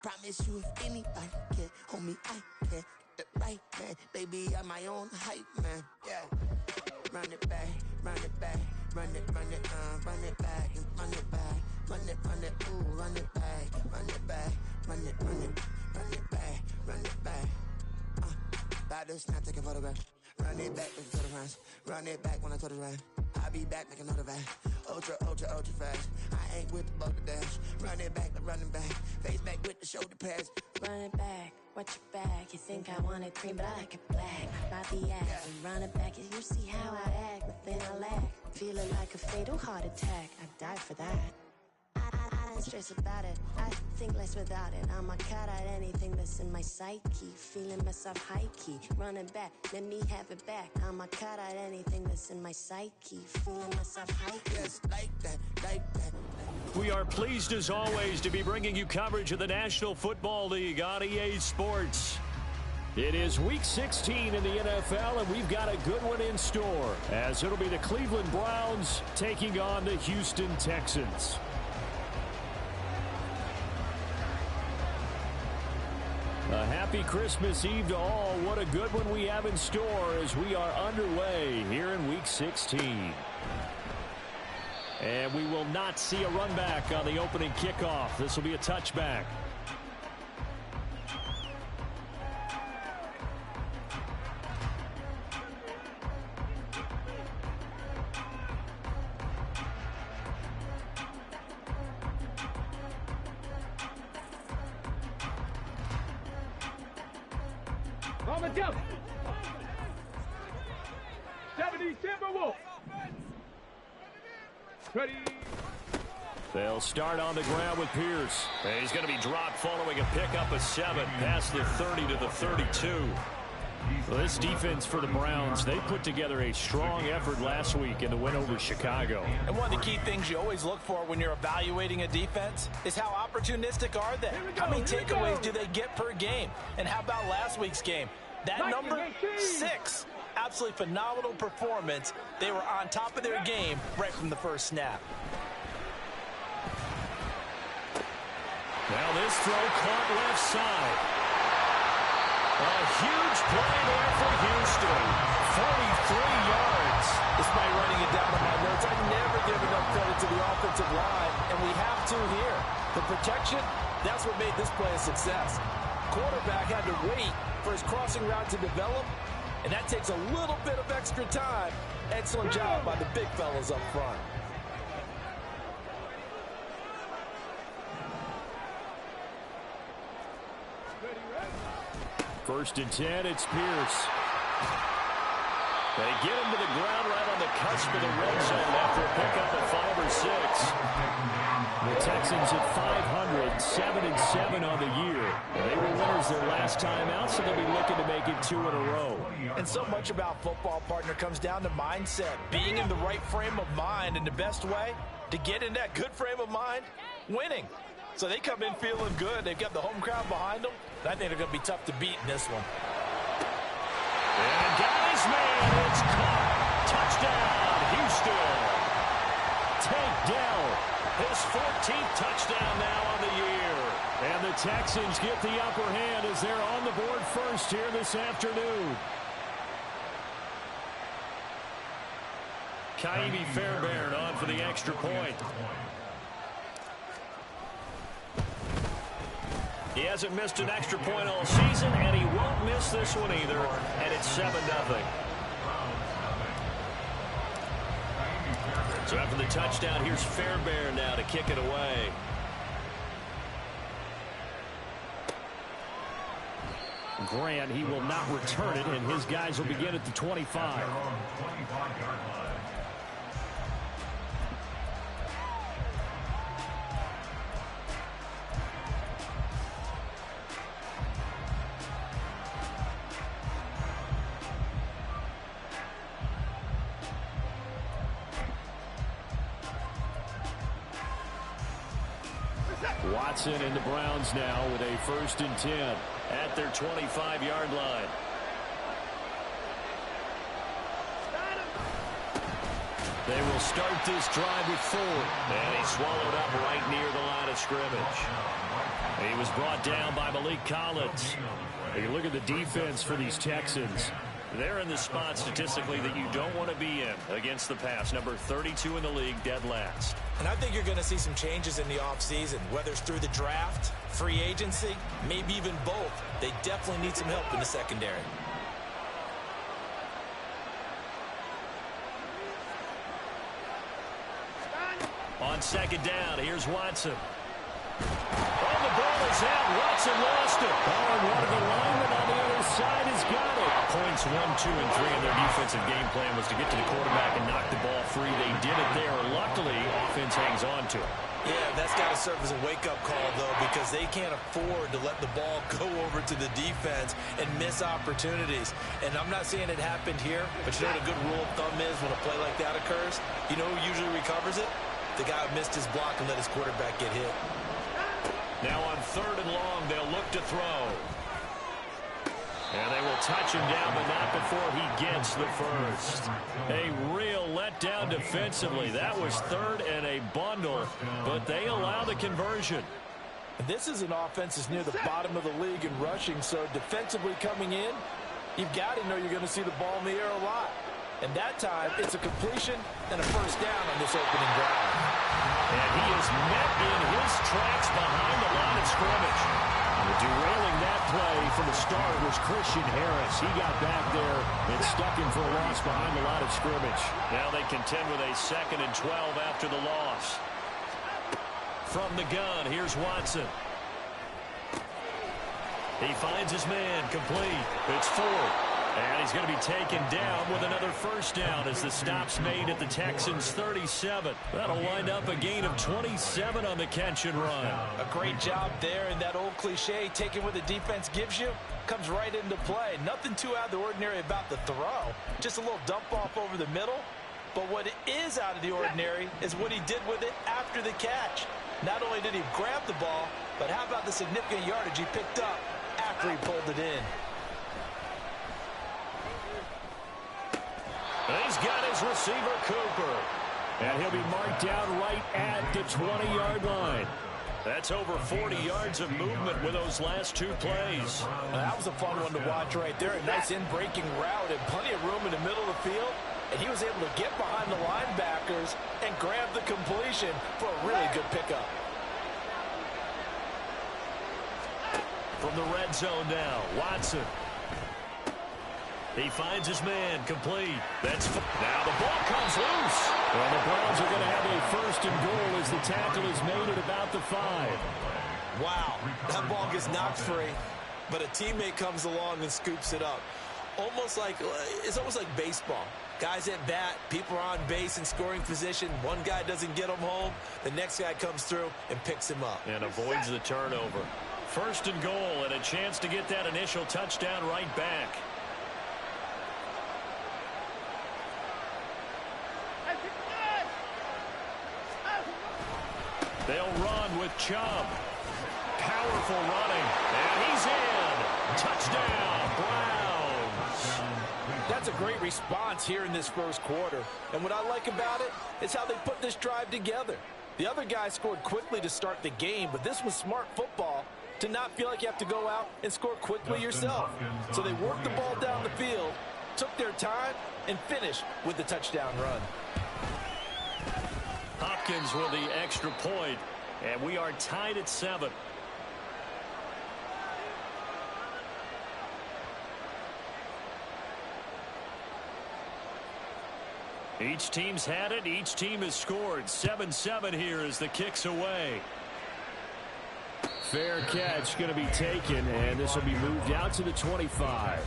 Promise you if anybody can, homie, I can. The right man, baby, I'm my own hype man. Yeah. Run it back, run it back, run it back, and run it back, run it, ooh, run it back, run it back, run it back, run it back. About to snap, take a photograph. Run it back, make it runs. Run it back when I told it right. I'll be back, make another back. Ultra fast. I ain't with the boulder dash. Run it back, but running back. Face back with the shoulder pads. Run it back, watch your back. You think I want it cream, but I like it black. Bobby act, and run it back. You see how I act, nothing I lack. Feeling like a fatal heart attack. I'd die for that. I don't stress about it. I think less without it. I'ma cut out anything that's in my psyche. Feeling myself high key. Running back, let me have it back. I'ma cut out anything that's in my psyche. Feeling myself high key. Yes, like that, like that. We are pleased as always to be bringing you coverage of the National Football League on EA Sports. It is Week 16 in the NFL, and we've got a good one in store, as it'll be the Cleveland Browns taking on the Houston Texans. A happy Christmas Eve to all. What a good one we have in store as we are underway here in Week 16. And we will not see a run back on the opening kickoff. This will be a touchback. On the jump. 70 Timberwolves. Ready. They'll start on the ground with Pierce. And he's going to be dropped following a pickup of 7 past the 30 to the 32. Well, this defense for the Browns, they put together a strong effort last week in the win over Chicago. And one of the key things you always look for when you're evaluating a defense is how opportunistic are they? How many takeaways do they get per game? And how about last week's game? That number, 6. Absolutely phenomenal performance. They were on top of their game right from the first snap. Now this throw caught left side. A huge play there for Houston. 43 yards. Despite writing it down on my notes, I never give enough credit to the offensive line, and we have to here. The protection, that's what made this play a success. Quarterback had to wait for his crossing route to develop, and that takes a little bit of extra time. Excellent job by the big fellas up front. First and 10, it's Pierce. They get him to the ground right on the cusp of the red zone after a pickup of 5 or 6. The Texans at 500, 7-7 on the year. They were winners their last time out, so they'll be looking to make it 2 in a row. And so much about football, partner, comes down to mindset. Being in the right frame of mind, and the best way to get in that good frame of mind, winning. So they come in feeling good. They've got the home crowd behind them. I think they're going to be tough to beat in this one. And got his man. It's caught. Touchdown, Houston. Tank Dell, his 14th touchdown now on the year. And the Texans get the upper hand as they're on the board first here this afternoon. Kaimi Fairbairn on for the extra point. He hasn't missed an extra point all season, and he won't miss this one either, and it's 7-0. So after the touchdown, here's Fairbairn now to kick it away. Grant, he will not return it, and his guys will begin at the 25. Watson and the Browns now with a 1st and 10 at their 25-yard line. They will start this drive with Ford, and he swallowed up right near the line of scrimmage. He was brought down by Malik Collins. You look at the defense for these Texans. They're in the spot statistically that you don't want to be in against the pass. Number 32 in the league, dead last. And I think you're going to see some changes in the offseason, whether it's through the draft, free agency, maybe even both. They definitely need some help in the secondary. On second down, here's Watson. Oh, the ball is out. Watson lost it. Oh, and one of the linemen on the other side has got it. Points 1, 2, and 3 in their defensive game plan was to get to the quarterback and knock the ball free. They did it there. Luckily, offense hangs on to it. Yeah, that's got to serve as a wake-up call, though, because they can't afford to let the ball go over to the defense and miss opportunities. And I'm not saying it happened here, but you know what a good rule of thumb is when a play like that occurs? You know who usually recovers it? The guy who missed his block and let his quarterback get hit. Now on 3rd and long, they'll look to throw. And they will touch him down, but not before he gets the first. A real letdown defensively. That was 3rd and a bundle, but they allow the conversion. This is an offense that's near the bottom of the league in rushing, so defensively coming in, you've got to know you're going to see the ball in the air a lot. And that time, it's a completion and a first down on this opening drive. And he is met in his tracks behind the line of scrimmage. Derailing that play from the start was Christian Harris. He got back there and stuck him for a loss behind the line of scrimmage. Now they contend with a 2nd and 12 after the loss. From the gun, here's Watson. He finds his man, complete. It's 4. And he's going to be taken down with another first down as the stop's made at the Texans' 37. That'll wind up a gain of 27 on the catch and run. A great job there, and that old cliche, taking what the defense gives you, comes right into play. Nothing too out of the ordinary about the throw. Just a little dump off over the middle. But what is out of the ordinary is what he did with it after the catch. Not only did he grab the ball, but how about the significant yardage he picked up after he pulled it in. He's got his receiver, Cooper. And he'll be marked down right at the 20-yard line. That's over 40 yards of movement with those last 2 plays. That was a fun one to watch right there. A nice in-breaking route and plenty of room in the middle of the field. And he was able to get behind the linebackers and grab the completion for a really good pickup. From the red zone now, Watson. He finds his man, complete. Now the ball comes loose. And the Browns are going to have a 1st and goal as the tackle is made at about the 5. Wow, that ball gets knocked free, but a teammate comes along and scoops it up. It's almost like baseball. Guys at bat, people are on base in scoring position. One guy doesn't get him home. The next guy comes through and picks him up. And avoids the turnover. 1st and goal and a chance to get that initial touchdown right back. They'll run with Chubb. Powerful running. And he's in. Touchdown, Browns. That's a great response here in this first quarter. And what I like about it is how they put this drive together. The other guy scored quickly to start the game, but this was smart football to not feel like you have to go out and score quickly yourself. So they worked the ball down the field, took their time, and finished with the touchdown run. Hopkins with the extra point, and we are tied at 7. Each team's had it. Each team has scored. 7-7 here as the kick's away. Fair catch going to be taken, and this will be moved out to the 25.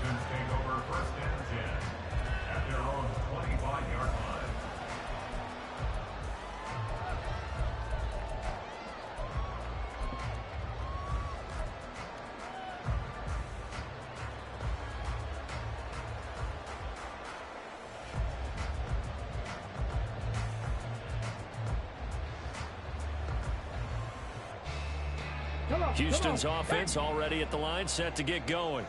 Houston's offense already at the line, set to get going.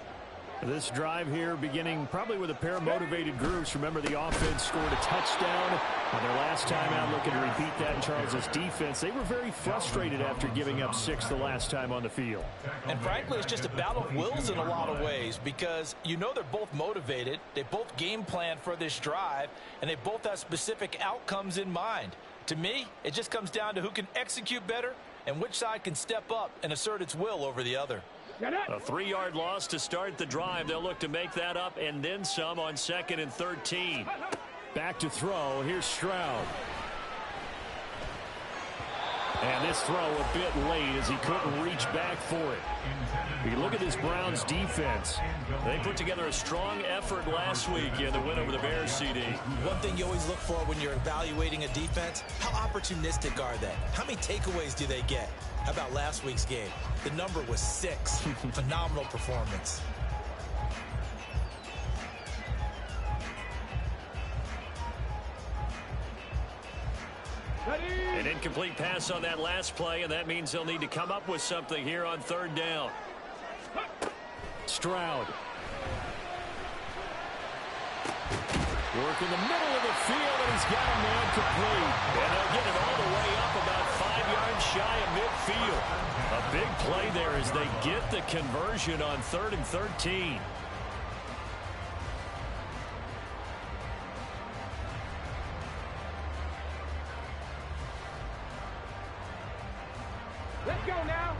This drive here beginning probably with a pair of motivated groups. Remember, the offense scored a touchdown on their last time out, looking to repeat that in Charles' defense. They were very frustrated after giving up 6 the last time on the field. And frankly, it's just a battle of wills in a lot of ways, because you know they're both motivated. They both game plan for this drive, and they both have specific outcomes in mind. To me, it just comes down to who can execute better and which side can step up and assert its will over the other. A 3-yard loss to start the drive. They'll look to make that up and then some on 2nd and 13. Back to throw. Here's Stroud. And this throw a bit late as he couldn't reach back for it. You look at this Browns defense. They put together a strong effort last week in the win over the Bears, CD. One thing you always look for when you're evaluating a defense, how opportunistic are they? How many takeaways do they get? How about last week's game? The number was 6. Phenomenal performance. An incomplete pass on that last play, and that means they'll need to come up with something here on 3rd down. Stroud. Work in the middle of the field, and he's got a man complete. And they'll get it all the way up about 5 yards shy of midfield. A big play there as they get the conversion on 3rd and 13. Let's go now.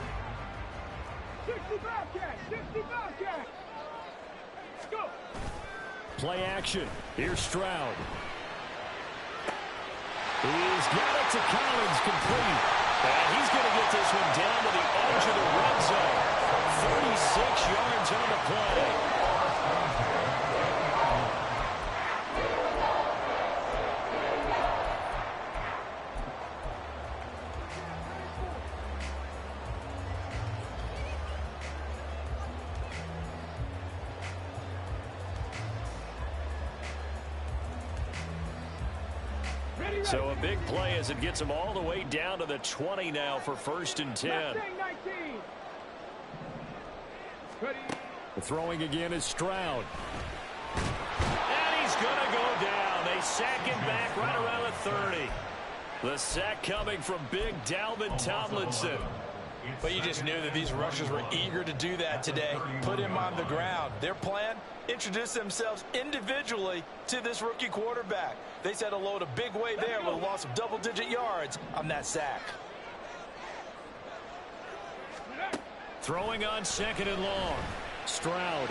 60 Bobcat. 60 Bobcat. Let's go. Play action. Here's Stroud. He's got it to Collins, complete. And he's going to get this one down to the edge of the red zone. 36 yards on the play. So a big play as it gets them all the way down to the 20 now for 1st and 10. The throwing again is Stroud. And he's going to go down. They sack him back right around the 30. The sack coming from big Dalvin Tomlinson. But you just knew that these rushers were eager to do that today. Put him on the ground. Their plan, introduce themselves individually to this rookie quarterback. They set a load a big way there with a loss of double-digit yards on that sack. Throwing on 2nd and long. Stroud.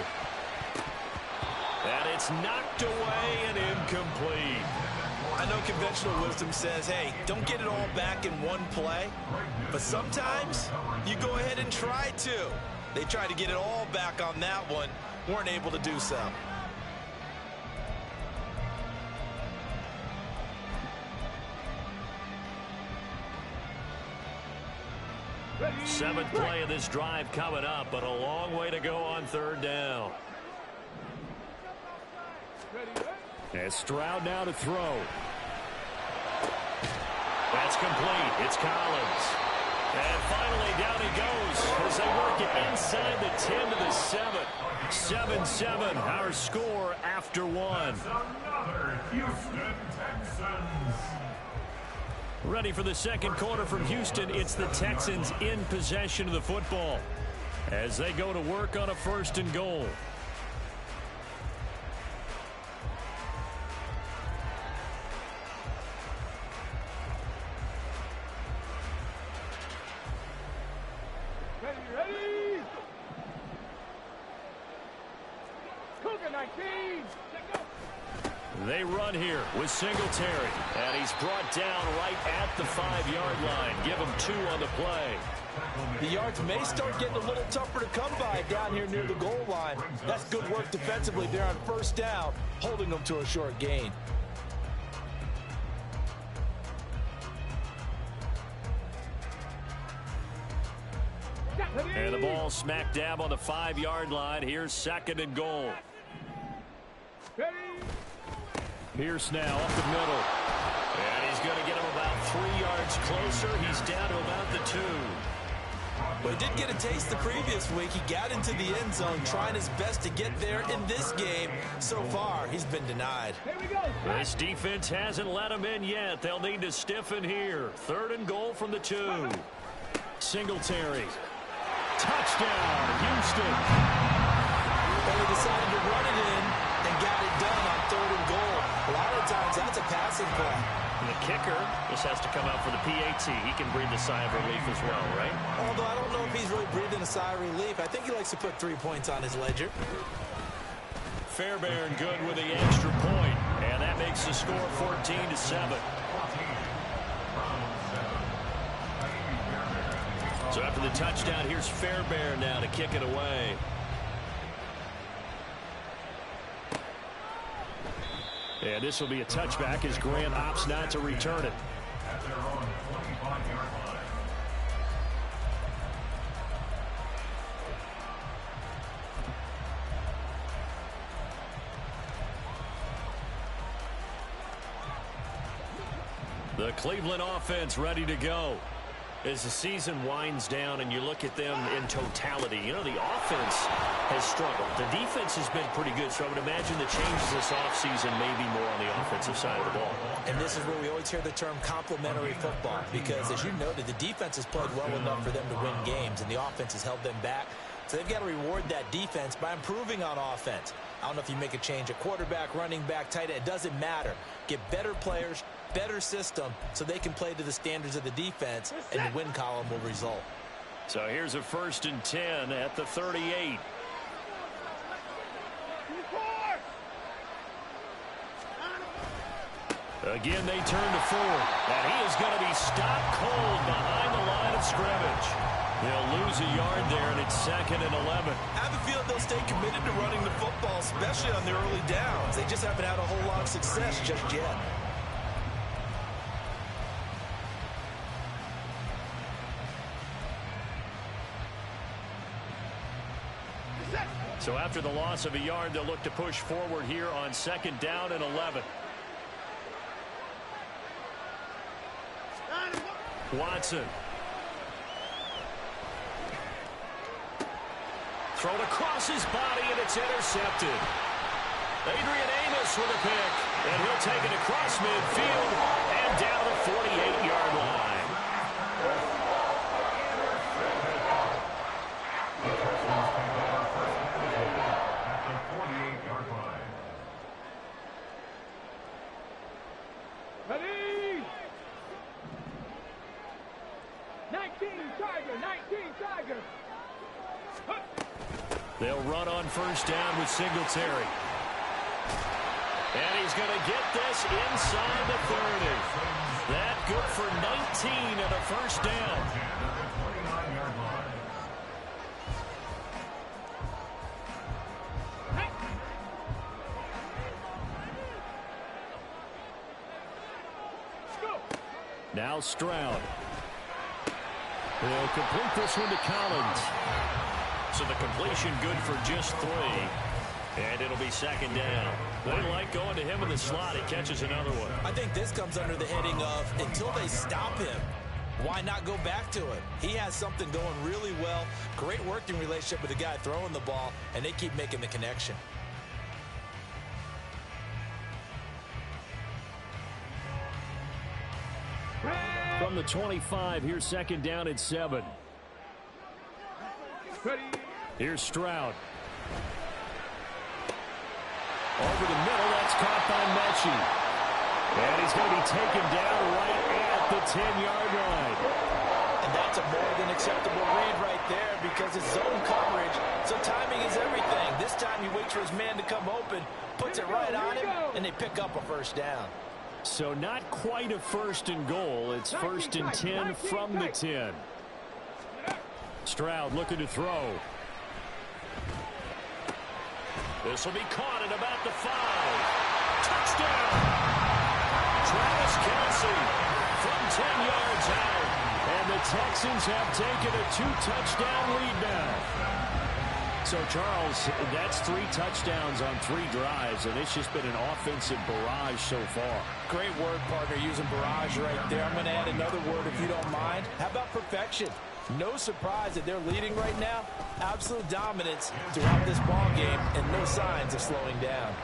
And it's knocked away and incomplete. I know conventional wisdom says, hey, don't get it all back in one play. But sometimes you go ahead and try to. They tried to get it all back on that one. Weren't able to do so. Seventh play of this drive coming up, but a long way to go on 3rd down. And Stroud now to throw. That's complete. It's Collins. And finally down he goes as they work it inside the 10 to the 7. 7-7, our score after 1. Another Houston Texans. Ready for the 2nd quarter from Houston. It's the Texans in possession of the football as they go to work on a 1st and goal. Ready. Cougar 19. They run here with Singletary, and he's brought down right at the 5-yard line. Give him 2 on the play. The yards may start getting a little tougher to come by down here near the goal line. That's good work defensively there on 1st down, holding them to a short gain. And the ball smack dab on the 5-yard line. Here's 2nd and goal. Pierce now up the middle. And he's going to get him about 3 yards closer. He's down to about the 2. Well, he did get a taste the previous week. He got into the end zone trying his best to get there in this game. So far, he's been denied. Here we go. This defense hasn't let him in yet. They'll need to stiffen here. 3rd and goal from the 2. Singletary. Touchdown, Houston. And he decided to run it in and got it done on 3rd and goal. A lot of times, that's a passing play. And the kicker just has to come out for the PAT. He can breathe a sigh of relief as well, right? Although I don't know if he's really breathing a sigh of relief. I think he likes to put 3 points on his ledger. Fairbairn good with the extra point. And that makes the score 14-7. So after the touchdown, here's Fairbairn now to kick it away. And this will be a touchback as Grant opts not to return it. At their own 25-yard line. The Cleveland offense ready to go. As the season winds down and you look at them in totality, you know, the offense has struggled. The defense has been pretty good, so I would imagine the changes this offseason may be more on the offensive side of the ball. And this is where we always hear the term complementary football, because as you noted, the defense has played well enough for them to win games, and the offense has held them back. So they've got to reward that defense by improving on offense. I don't know if you make a change at quarterback, running back, tight end. It doesn't matter. Get better players, better system, so they can play to the standards of the defense, and the win column will result. So here's a 1st and 10 at the 38. Again, they turn to 4. And he is going to be stopped cold behind the line of scrimmage. They'll lose a yard there, and it's 2nd and 11. I have a feeling they'll stay committed to running the football, especially on the early downs. They just haven't had a whole lot of success just yet. So after the loss of a yard, they'll look to push forward here on 2nd down and 11. Watson. Thrown across his body, and it's intercepted. Adrian Amos with a pick, and he'll take it across midfield and down the 48-yard line. At the 48-yard line. Ready? 19 Tiger, 19 Tiger. They'll run on 1st down with Singletary. And he's going to get this inside the 30. That good for 19 and a 1st down. Now Stroud. They'll complete this one to Collins. So the completion good for just 3. And it'll be 2nd down. They like going to him in the slot. He catches another one. I think this comes under the heading of until they stop him, why not go back to it? He has something going really well. Great working relationship with the guy throwing the ball, and they keep making the connection. From the 25, here's 2nd down and 7. Here's Stroud. Over the middle, that's caught by Mechie. And he's going to be taken down right at the 10-yard line. And that's a more than acceptable read right there because it's zone coverage, so timing is everything. This time he waits for his man to come open, puts it right on him, and they pick up a 1st down. So not quite a 1st and goal. It's 1st and 10 from the 10. Stroud looking to throw. This will be caught at about the 5. Touchdown! Travis Kelce from 10 yards out. And the Texans have taken a 2-touchdown lead now. So, Charles, that's 3 touchdowns on 3 drives, and it's just been an offensive barrage so far. Great word, partner, using barrage right there. I'm going to add another word if you don't mind. How about perfection? No surprise that they're leading right now. Absolute dominance throughout this ball game and no signs of slowing down.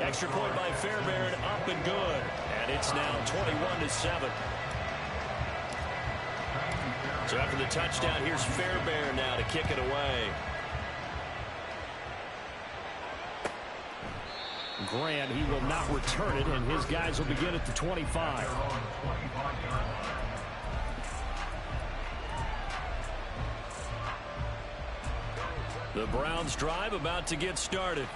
Extra point by Fairbairn, up and good. And it's now 21-7. So after the touchdown, here's Fairbairn now to kick it away. Grant, he will not return it, and his guys will begin at the 25. The Browns drive about to get started.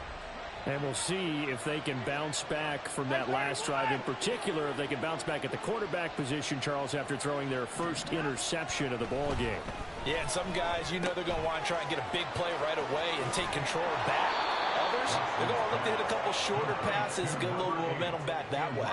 And we'll see if they can bounce back from that last drive. In particular, if they can bounce back at the quarterback position, Charles, after throwing their first interception of the ball game. Yeah, and some guys, you know they're going to want to try and get a big play right away and take control back. Others, they're going to look to hit a couple shorter passes, get a little momentum back that way.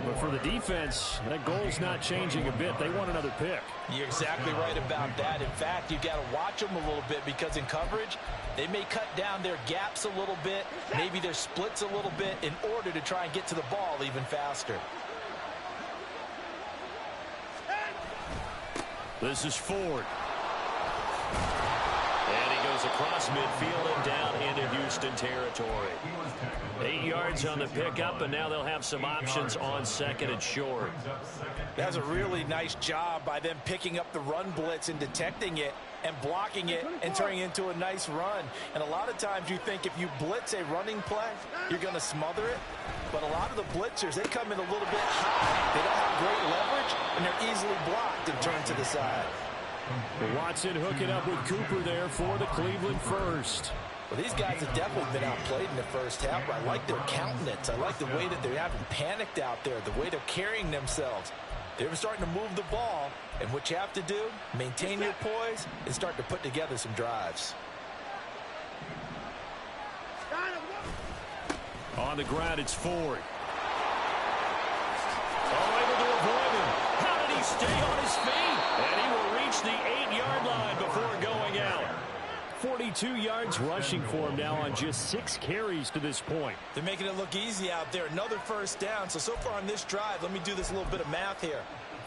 But for the defense, that goal's not changing a bit. They want another pick. You're exactly right about that. In fact, you've got to watch them a little bit because in coverage, they may cut down their gaps a little bit, maybe their splits a little bit in order to try and get to the ball even faster. This is Ford. And he goes across midfield and down into Houston territory. 8 yards on the pickup, and now they'll have some options on second and short. That's a really nice job by them picking up the run blitz and detecting it and blocking it and turning it into a nice run. And a lot of times you think if you blitz a running play, you're going to smother it. But a lot of the blitzers, they come in a little bit high. They don't have great leverage, and they're easily blocked and turned to the side. Watson hooking up with Cooper there for the Cleveland first. Well, these guys have definitely been outplayed in the first half, but I like their countenance. I like the way that they haven't panicked out there, the way they're carrying themselves. They're starting to move the ball, and what you have to do, maintain your poise and start to put together some drives. On the ground, it's Ford. Oh, able to avoid him. How did he stay on his feet? And he will reach the 8-yard line before going out. 42 yards rushing for him now on just 6 carries to this point. They're making it look easy out there. Another first down. So far on this drive, let me do this little bit of math here.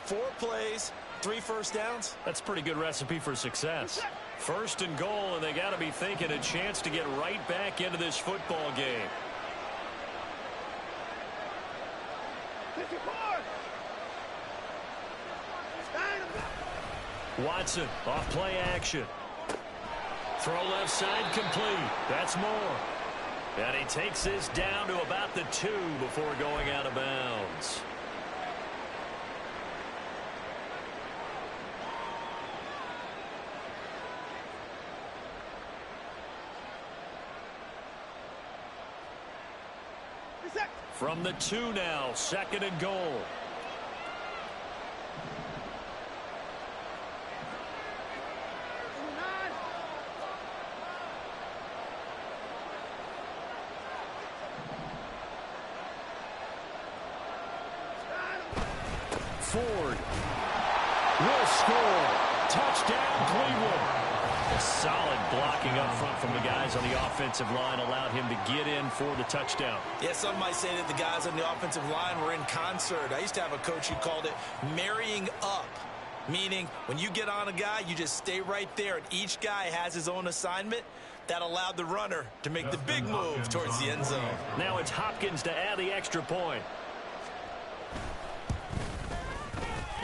4 plays, 3 first downs. That's a pretty good recipe for success. First and goal, and they got to be thinking a chance to get right back into this football game. Watson off play action. Throw left side complete. That's more. And he takes this down to about the 2 before going out of bounds. From the 2 now, second and goal. Ford will score. Touchdown, Cleveland. A solid blocking up front from the guys on the offensive line allowed him to get in for the touchdown. Yeah, some might say that the guys on the offensive line were in concert. I used to have a coach who called it marrying up, meaning when you get on a guy, you just stay right there, and each guy has his own assignment. That allowed the runner to make the big move towards the end zone. Now it's Hopkins to add the extra point.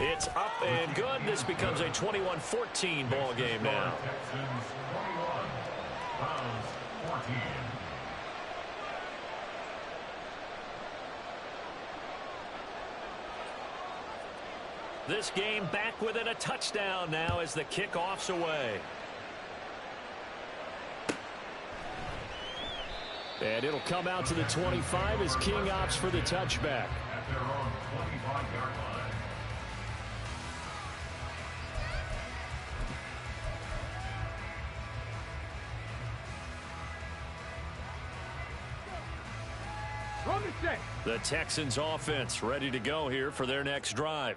It's up and good. This becomes a 21-14 ball game now. Texans 21, Browns 14. This game back within a touchdown now as the kickoff's away. And it'll come out to the 25 as King opts for the touchback. At their own 25-yard line. The Texans offense ready to go here for their next drive.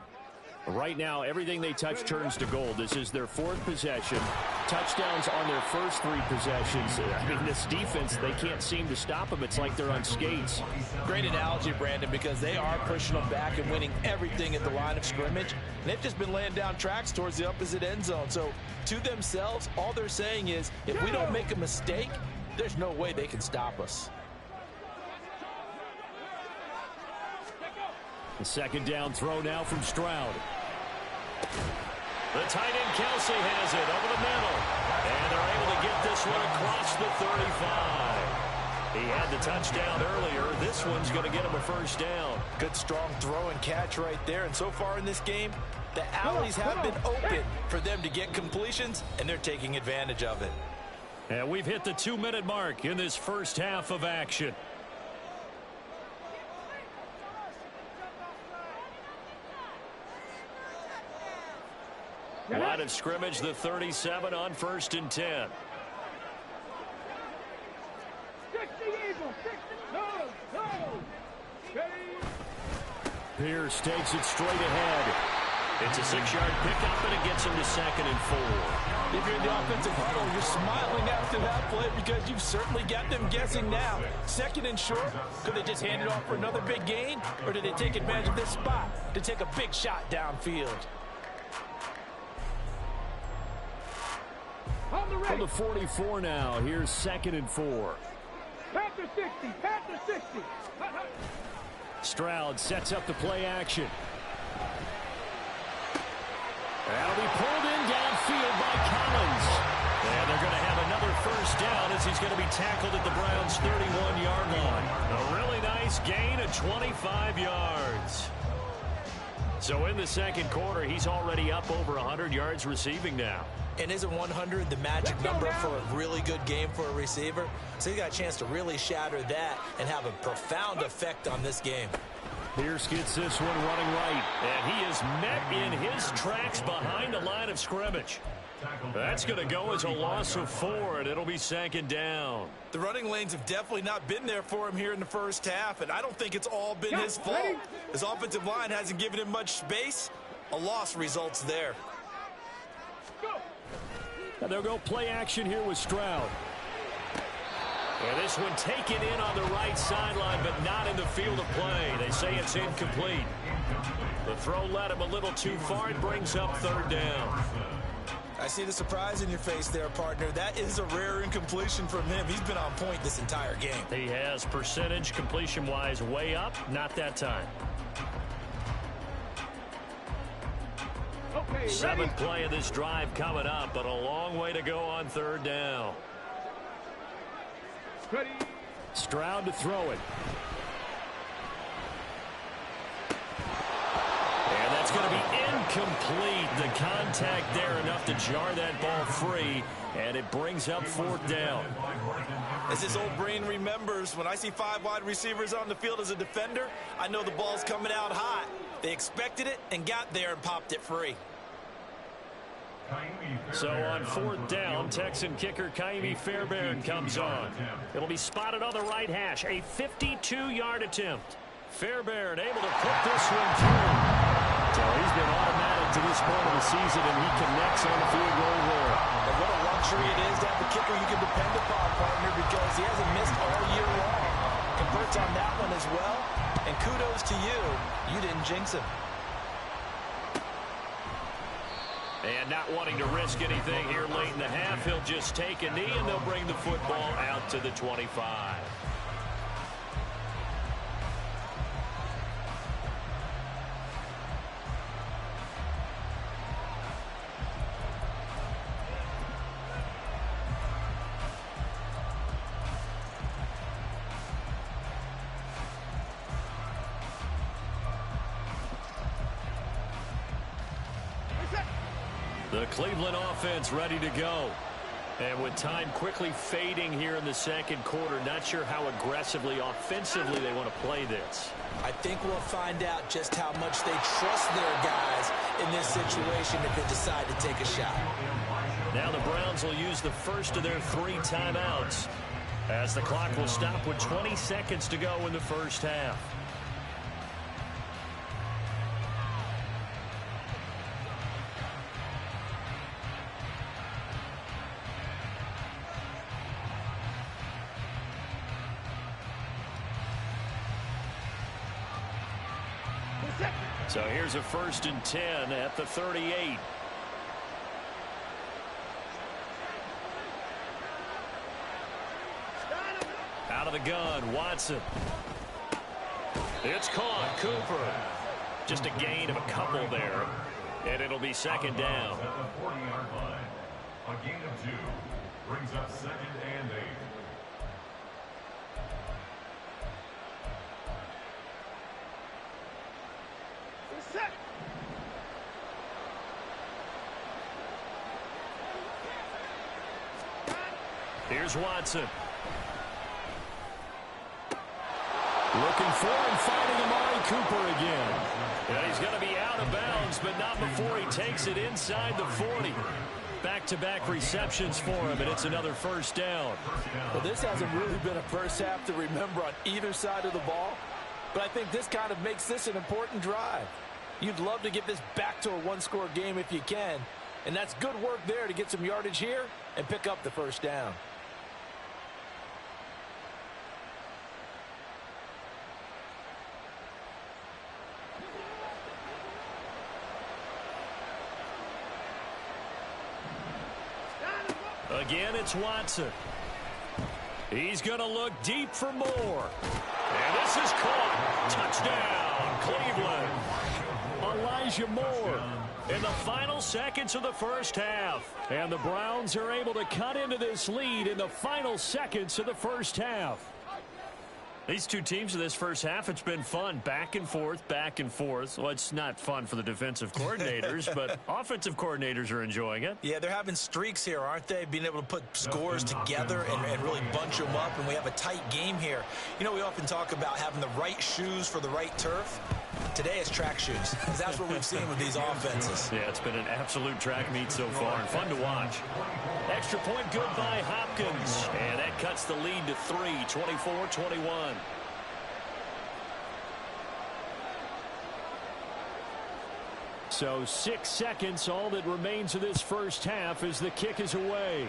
Right now, everything they touch turns to gold. This is their 4th possession. touchdowns on their first 3 possessions. I mean, this defense, they can't seem to stop them. It's like they're on skates. Great analogy, Brandon, because they are pushing them back and winning everything at the line of scrimmage. And they've just been laying down tracks towards the opposite end zone. So to themselves, all they're saying is, if we don't make a mistake, there's no way they can stop us. The second down throw now from Stroud. The tight end Kelsey has it over the middle. And they're able to get this one across the 35. He had the touchdown earlier. This one's going to get him a first down. Good, strong throw and catch right there. And so far in this game, the alleys have been open for them to get completions, and they're taking advantage of it. And we've hit the 2-minute mark in this first half of action. Line of scrimmage, the 37 on 1st and 10. 60 Eagles, 60. No. Pierce takes it straight ahead. It's a 6-yard pickup, and it gets him to 2nd and 4. If you're in the offensive huddle, you're smiling after that play because you've certainly got them guessing now. 2nd and short, could they just hand it off for another big gain? Or did they take advantage of this spot to take a big shot downfield? From the 44 now, here's 2nd and 4. Panther 60, Panther 60. Stroud sets up the play action. That'll be pulled in downfield by Collins. And they're going to have another first down as he's going to be tackled at the Browns' 31-yard line. A really nice gain of 25 yards. So in the second quarter, he's already up over 100 yards receiving now. And isn't 100 the magic number for a really good game for a receiver? So he got a chance to really shatter that and have a profound effect on this game. Pierce gets this one running right, and he is met in his tracks behind the line of scrimmage. That's going to go as a loss of 4, and it'll be 2nd down. The running lanes have definitely not been there for him here in the first half, and I don't think it's all been his fault. His offensive line hasn't given him much space. A loss results there. And they'll go play action here with Stroud. And this one taken in on the right sideline, but not in the field of play. They say it's incomplete. The throw led him a little too far. It brings up 3rd down. I see the surprise in your face there, partner. That is a rare incompletion from him. He's been on point this entire game. He has percentage completion-wise way up. Not that time. Okay, 7th play of this drive coming up, but a long way to go on 3rd down. Ready. Stroud to throw it. And that's going to be incomplete. The contact there enough to jar that ball free, and it brings up 4th down. As his old brain remembers, when I see 5 wide receivers on the field as a defender, I know the ball's coming out hot. They expected it and got there and popped it free. So on 4th down, Texan kicker Kaimi Fairbairn comes on. It'll be spotted on the right hash. A 52-yard attempt. Fairbairn able to put this one through. So he's been automatic to this point of the season, and he connects on the field goal there. And what a luxury it is to have a kicker you can depend upon, partner, because he hasn't missed all year long. Converts on that one as well. And kudos to you. You didn't jinx him. And not wanting to risk anything here late in the half, he'll just take a knee, and they'll bring the football out to the 25. The Cleveland offense ready to go. And with time quickly fading here in the second quarter, not sure how aggressively, offensively they want to play this. I think we'll find out just how much they trust their guys in this situation if they decide to take a shot. Now the Browns will use the first of their 3 timeouts, as the clock will stop with 20 seconds to go in the first half. So here's a 1st and 10 at the 38. Out of the gun, Watson. It's caught. Cooper. Just a gain of a couple there. And it'll be 2nd down. At the 40-yard line. A gain of 2 brings up 2nd and 8. Here's Watson. Looking for and finding Amari Cooper again. And he's going to be out of bounds, but not before he takes it inside the 40. Back-to-back receptions for him, and it's another 1st down. Well, this hasn't really been a first half to remember on either side of the ball, but I think this kind of makes this an important drive. You'd love to get this back to a one-score game if you can, and that's good work there to get some yardage here and pick up the 1st down. Again, it's Watson. He's going to look deep for more. And this is caught. Touchdown, Cleveland. Elijah Moore in the final seconds of the 1st half. And the Browns are able to cut into this lead in the final seconds of the 1st half. These two teams in this 1st half, it's been fun. Back and forth, back and forth. Well, it's not fun for the defensive coordinators, but offensive coordinators are enjoying it. Yeah, they're having streaks here, aren't they? Being able to put scores together and really bunch them up, and we have a tight game here. You know, we often talk about having the right shoes for the right turf. Today it's track shoes, because that's what we've seen with these offenses. Yeah, it's been an absolute track meet so far, and fun to watch. Extra point good by Hopkins, and that cuts the lead to 3, 24-21. So 6 seconds, all that remains of this 1st half as the kick is away.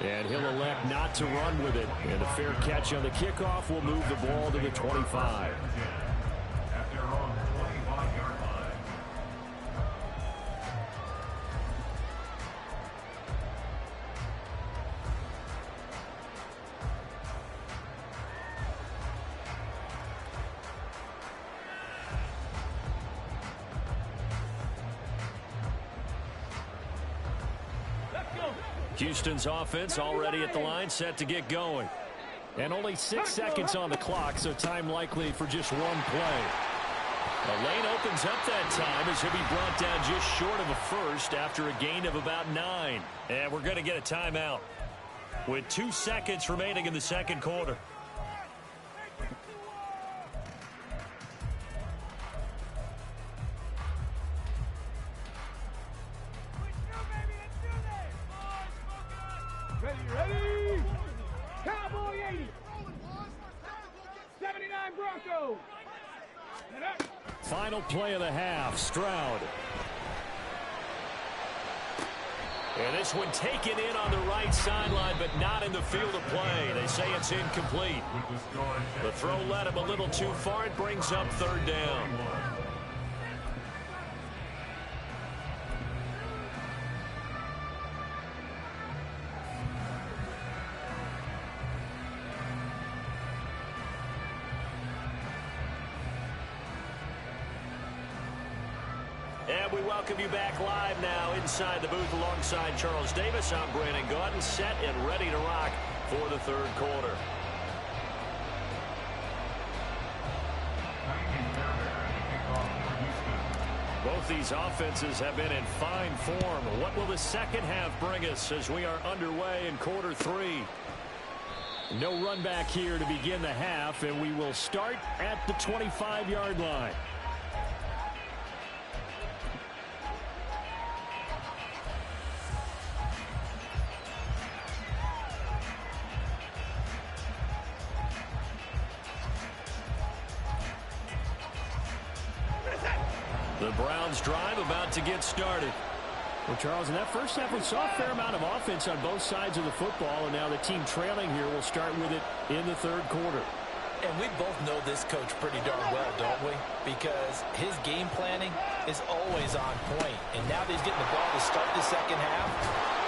And he'll elect not to run with it. And a fair catch on the kickoff will move the ball to the 25. At their own 25-yard line. Houston's offense already at the line, set to get going. And only 6 seconds on the clock, so time likely for just one play. The lane opens up that time as he'll be brought down just short of a 1st after a gain of about 9. And we're going to get a timeout with 2 seconds remaining in the 2nd quarter. Ready? Cowboy 80. 79 Broncos. Final play of the half, Stroud. And this one taken in on the right sideline, but not in the field of play. They say it's incomplete. The throw led him a little too far. It brings up 3rd down. And we welcome you back live now inside the booth alongside Charles Davis. I'm Brandon Gaudin, set and ready to rock for the 3rd quarter. Both these offenses have been in fine form. What will the 2nd half bring us as we are underway in quarter 3? No run back here to begin the half, and we will start at the 25-yard line. The Browns drive about to get started. Well, Charles, in that 1st half, we saw a fair amount of offense on both sides of the football, and now the team trailing here will start with it in the 3rd quarter. And we both know this coach pretty darn well, don't we? Because his game planning is always on point. And now that he's getting the ball to start the second half,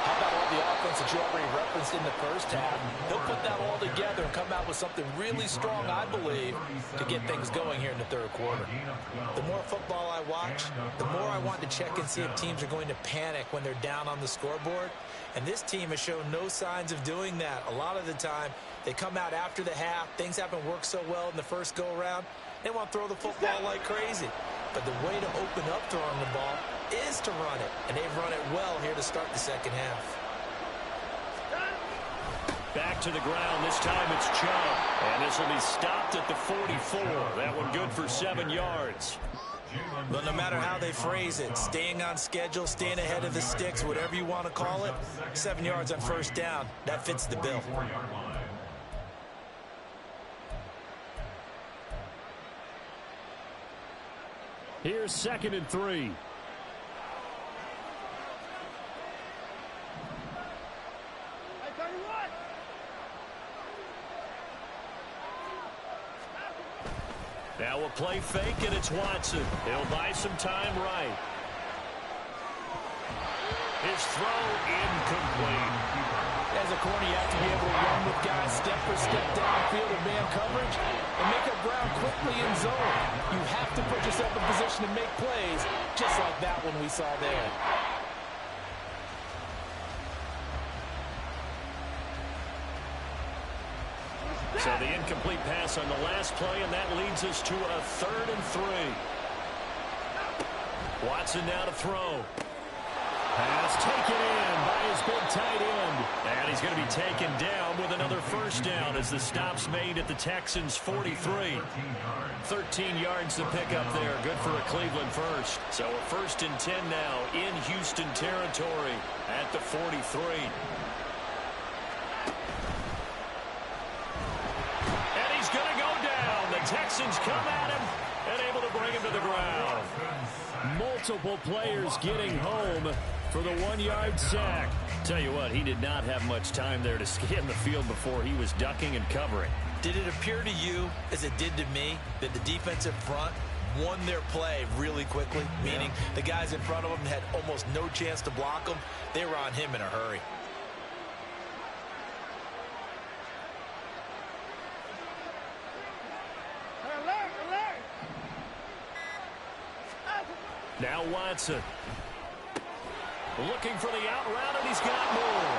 how about all the offense that you already referenced in the first half? He'll put that all together and come out with something really strong, I believe, to get things going here in the third quarter. The more football I watch, the more I want to check and see if teams are going to panic when they're down on the scoreboard. And this team has shown no signs of doing that. A lot of the time, they come out after the half. Things haven't worked so well in the first go-around. They want to throw the football like crazy. But the way to open up throwing the ball is to run it. And they've run it well here to start the second half. Back to the ground. This time it's Chubb. And this will be stopped at the 44. That one good for 7 yards. But no matter how they phrase it, staying on schedule, staying ahead of the sticks, whatever you want to call it, 7 yards on first down, that fits the bill. Here's 2nd and 3. Now a play fake, and it's Watson. He'll buy some time right. His throw incomplete. As a corner, you have to be able to run with guys step for step downfield in man coverage and make up ground quickly in zone. You have to put yourself in position to make plays, just like that one we saw there. So the incomplete pass on the last play, and that leads us to a 3rd and 3. Watson now to throw. Pass taken in by his big tight end. And he's going to be taken down with another first down as the stop's made at the Texans' 43. 13 yards to pick up there. Good for a Cleveland first. So a 1st and 10 now in Houston territory at the 43. Texans come at him and able to bring him to the ground. Multiple players getting home for the 1-yard sack. Tell you what, he did not have much time there to scan the field before he was ducking and covering. Did it appear to you, as it did to me, that the defensive front won their play really quickly? Meaning the guys in front of them had almost no chance to block him. They were on him in a hurry. Now Watson. Looking for the out route, and he's got more.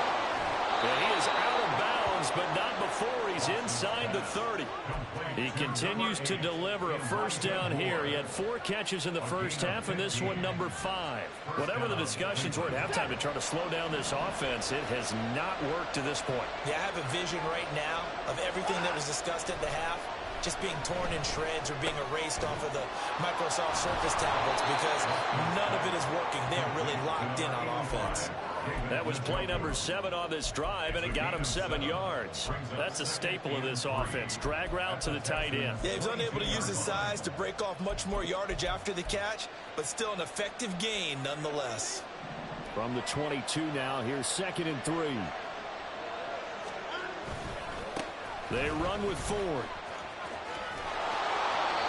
And he is out of bounds, but not before he's inside the 30. He continues to deliver a first down here. He had 4 catches in the first half, and this one number 5. Whatever the discussions were at halftime to try to slow down this offense, it has not worked to this point. Yeah, I have a vision right now of everything that was discussed at the half just being torn in shreds or being erased off of the Microsoft Surface tablets because none of it is working. They're really locked in on offense. That was play number 7 on this drive, and it got him 7 yards. That's a staple of this offense. Drag route to the tight end. Yeah, he was unable to use his size to break off much more yardage after the catch, but still an effective gain nonetheless. From the 22 now, here's 2nd and 3. They run with Ford.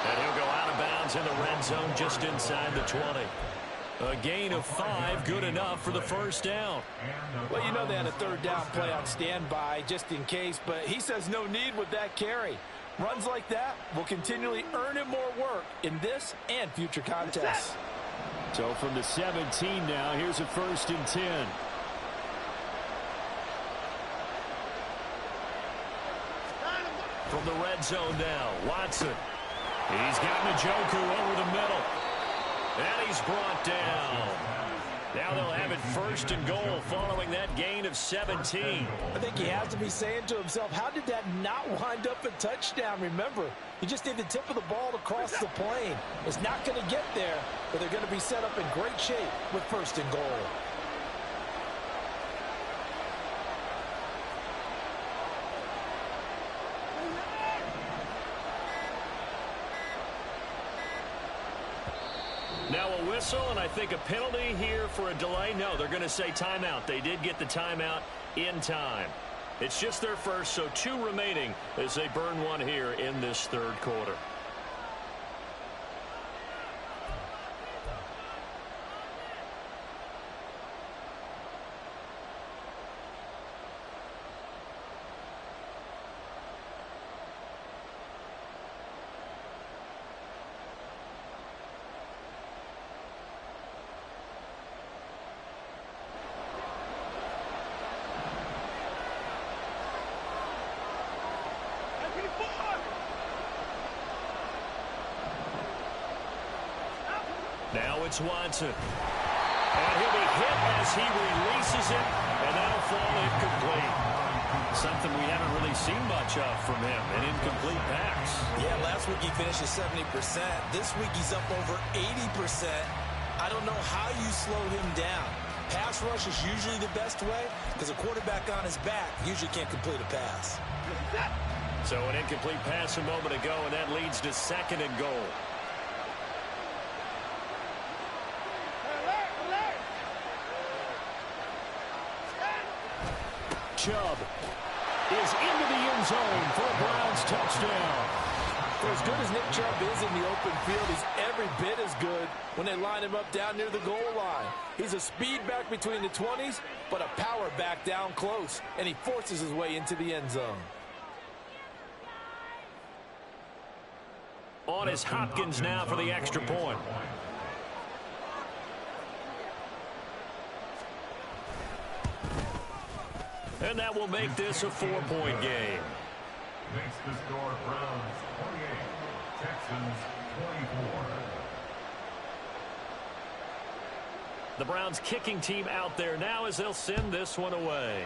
And he'll go out of bounds in the red zone just inside the 20. A gain of 5, good enough for the first down. Well, you know they had a 3rd down play on standby just in case, but he says no need with that carry. Runs like that will continually earn him more work in this and future contests. So from the 17 now, here's a 1st and 10. From the red zone now, Watson. He's got Njoku over the middle. And he's brought down. Now they'll have it 1st and goal following that gain of 17. I think he has to be saying to himself, how did that not wind up a touchdown? Remember, he just did the tip of the ball across the plane. It's not going to get there, but they're going to be set up in great shape with 1st and goal. Now a whistle, and I think a penalty here for a delay. No, they're going to say timeout. They did get the timeout in time. It's just their first, so 2 remaining as they burn one here in this third quarter. Now it's Watson. And he'll be hit as he releases it, and that'll fall incomplete. Something we haven't really seen much of from him, an incomplete pass. Yeah, last week he finished at 70%. This week he's up over 80%. I don't know how you slow him down. Pass rush is usually the best way because a quarterback on his back usually can't complete a pass. So an incomplete pass a moment ago, and that leads to 2nd and goal. Chubb is into the end zone for a Browns touchdown. For as good as Nick Chubb is in the open field, he's every bit as good when they line him up down near the goal line. He's a speed back between the 20s, but a power back down close, and he forces his way into the end zone. On is Hopkins now for the extra point. And that will make this a 4-point game. Makes the score Browns 28, Texans 24. The Browns kicking team out there now as they'll send this one away.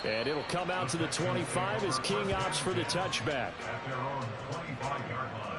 And it'll come out to the 25 as King opts for the touchback. At their own 25-yard line.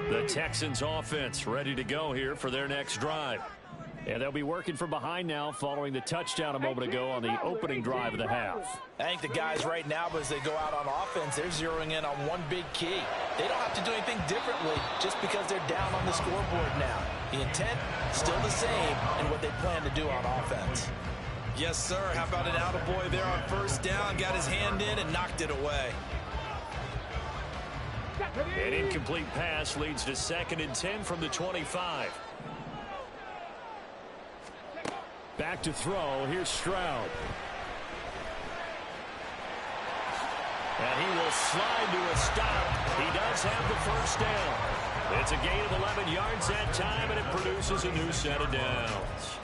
The Texans offense ready to go here for their next drive. And they'll be working from behind now following the touchdown a moment ago on the opening drive of the half. I think the guys right now, as they go out on offense, they're zeroing in on one big key. They don't have to do anything differently just because they're down on the scoreboard now. The intent, still the same in what they plan to do on offense. Yes, sir. How about an attaboy there on first down? Got his hand in and knocked it away. An incomplete pass leads to 2nd and 10 from the 25. Back to throw. Here's Stroud. And he will slide to a stop. He does have the first down. It's a gain of 11 yards that time, and it produces a new set of downs.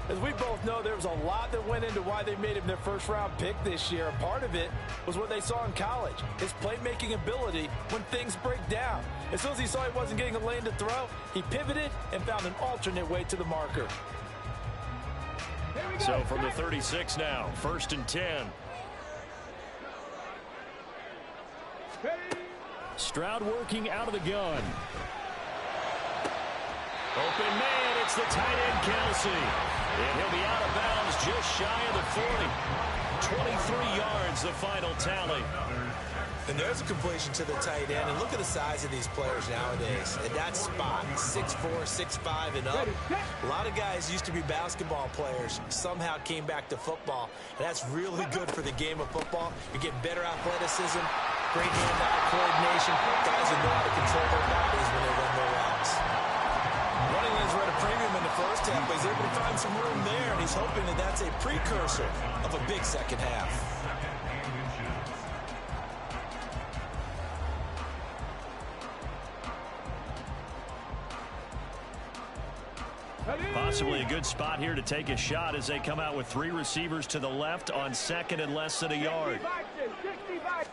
As we both know, there was a lot that went into why they made him their first-round pick this year. Part of it was what they saw in college, his playmaking ability when things break down. As soon as he saw he wasn't getting a lane to throw, he pivoted and found an alternate way to the marker. So from the 36 now, 1st and 10. Stroud working out of the gun. Open man, it's the tight end Kelsey. And he'll be out of bounds just shy of the 40. 23 yards, the final tally. And there's a completion to the tight end. And look at the size of these players nowadays. And that spot, 6'4", 6'5", and up. A lot of guys used to be basketball players, somehow came back to football. And that's really good for the game of football. You get better athleticism, great hand-eye coordination. Guys who know how to control their bodies when they run their routes. Running lanes were at a premium in the first half, but he's able to find some room there, and he's hoping that that's a precursor of a big second half. Possibly a good spot here to take a shot as they come out with 3 receivers to the left on 2nd and less than a yard. 65.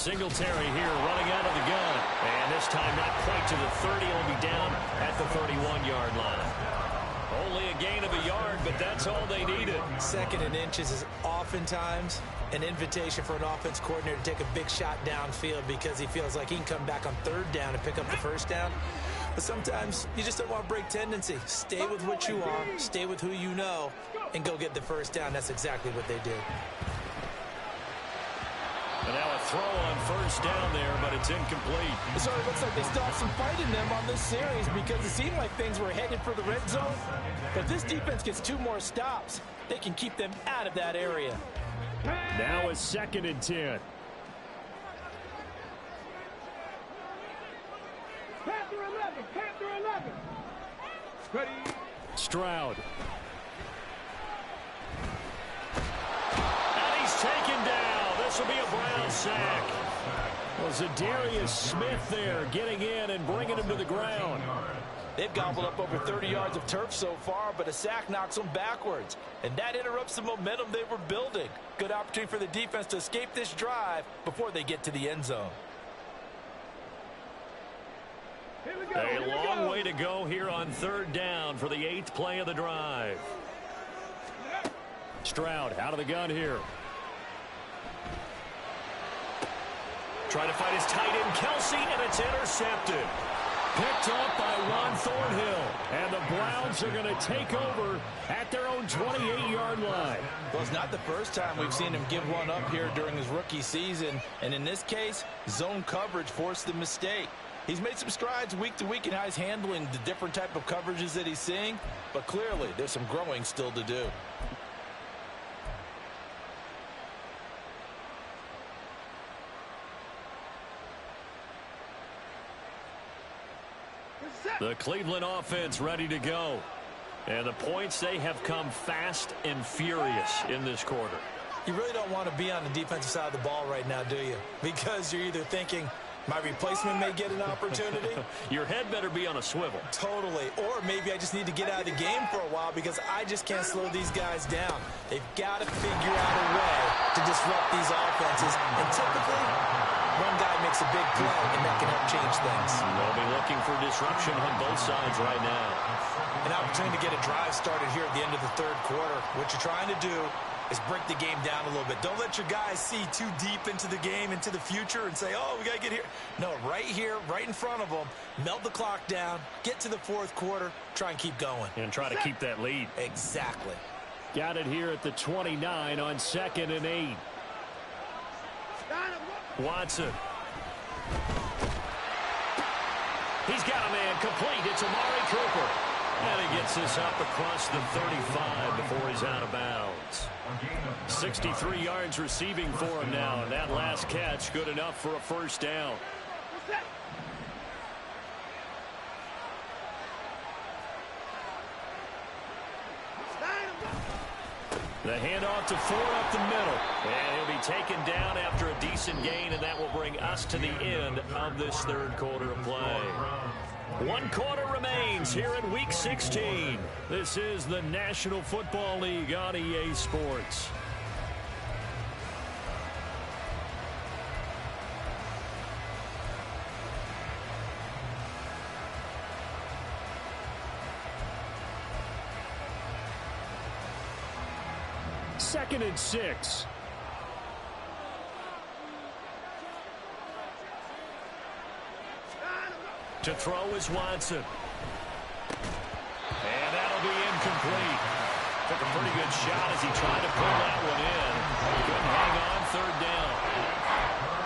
Singletary here running out of the gun. And this time not quite to the 30. He'll be down at the 31-yard line. Only a gain of a yard, but that's all they needed. Second and inches is oftentimes an invitation for an offense coordinator to take a big shot downfield because he feels like he can come back on third down and pick up the first down. But sometimes you just don't want to break tendency. Stay with what you are, stay with who you know, and go get the first down. That's exactly what they did. And now a throw on first down there, but it's incomplete. So it looks like they still have some fight in them on this series because it seemed like things were headed for the red zone. But if this defense gets 2 more stops, they can keep them out of that area. Now a 2nd and 10. Panther 11, Panther 11. Ready. Stroud. And he's taken down. This will be a Brown sack. Well, Zadarius Smith there getting in and bringing him to the ground. They've gobbled up over 30 yards of turf so far, but a sack knocks them backwards. And that interrupts the momentum they were building. Good opportunity for the defense to escape this drive before they get to the end zone. A long way to go here on 3rd down for the 8th play of the drive. Stroud out of the gun here. Trying to find his tight end, Kelsey, and it's intercepted. Picked up by Ron Thornhill. And the Browns are going to take over at their own 28-yard line. Well, it's not the first time we've seen him give one up here during his rookie season. And in this case, zone coverage forced the mistake. He's made some strides week to week in how he's handling the different type of coverages that he's seeing. But clearly, there's some growing still to do. The Cleveland offense ready to go. And the points, they have come fast and furious in this quarter. You really don't want to be on the defensive side of the ball right now, do you? Because you're either thinking, my replacement may get an opportunity. Your head better be on a swivel. Totally. Or maybe I just need to get out of the game for a while because I just can't slow these guys down. They've got to figure out a way to disrupt these offenses. And typically, one guy makes a big play, and that can help change things. They'll be looking for disruption on both sides right now. An opportunity to get a drive started here at the end of the 3rd quarter. What you're trying to do is break the game down a little bit. Don't let your guys see too deep into the game, into the future, and say, oh, we got to get here. No, right here, right in front of them, melt the clock down, get to the 4th quarter, try and keep going. And try to keep that lead. Exactly. Got it here at the 29 on 2nd and 8. Watson. He's got a man complete. It's Amari Cooper. And he gets this up across the 35 before he's out of bounds. 63 yards receiving for him now. And that last catch good enough for a first down. The handoff to Ford up the middle. And he'll be taken down after a decent gain, and that will bring us to the end of this 3rd quarter of play. 1 quarter remains here in Week 16. This is the National Football League on EA Sports. Second and 6. To throw is Watson. And that'll be incomplete. Took a pretty good shot as he tried to pull that one in. Couldn't hang on 3rd down.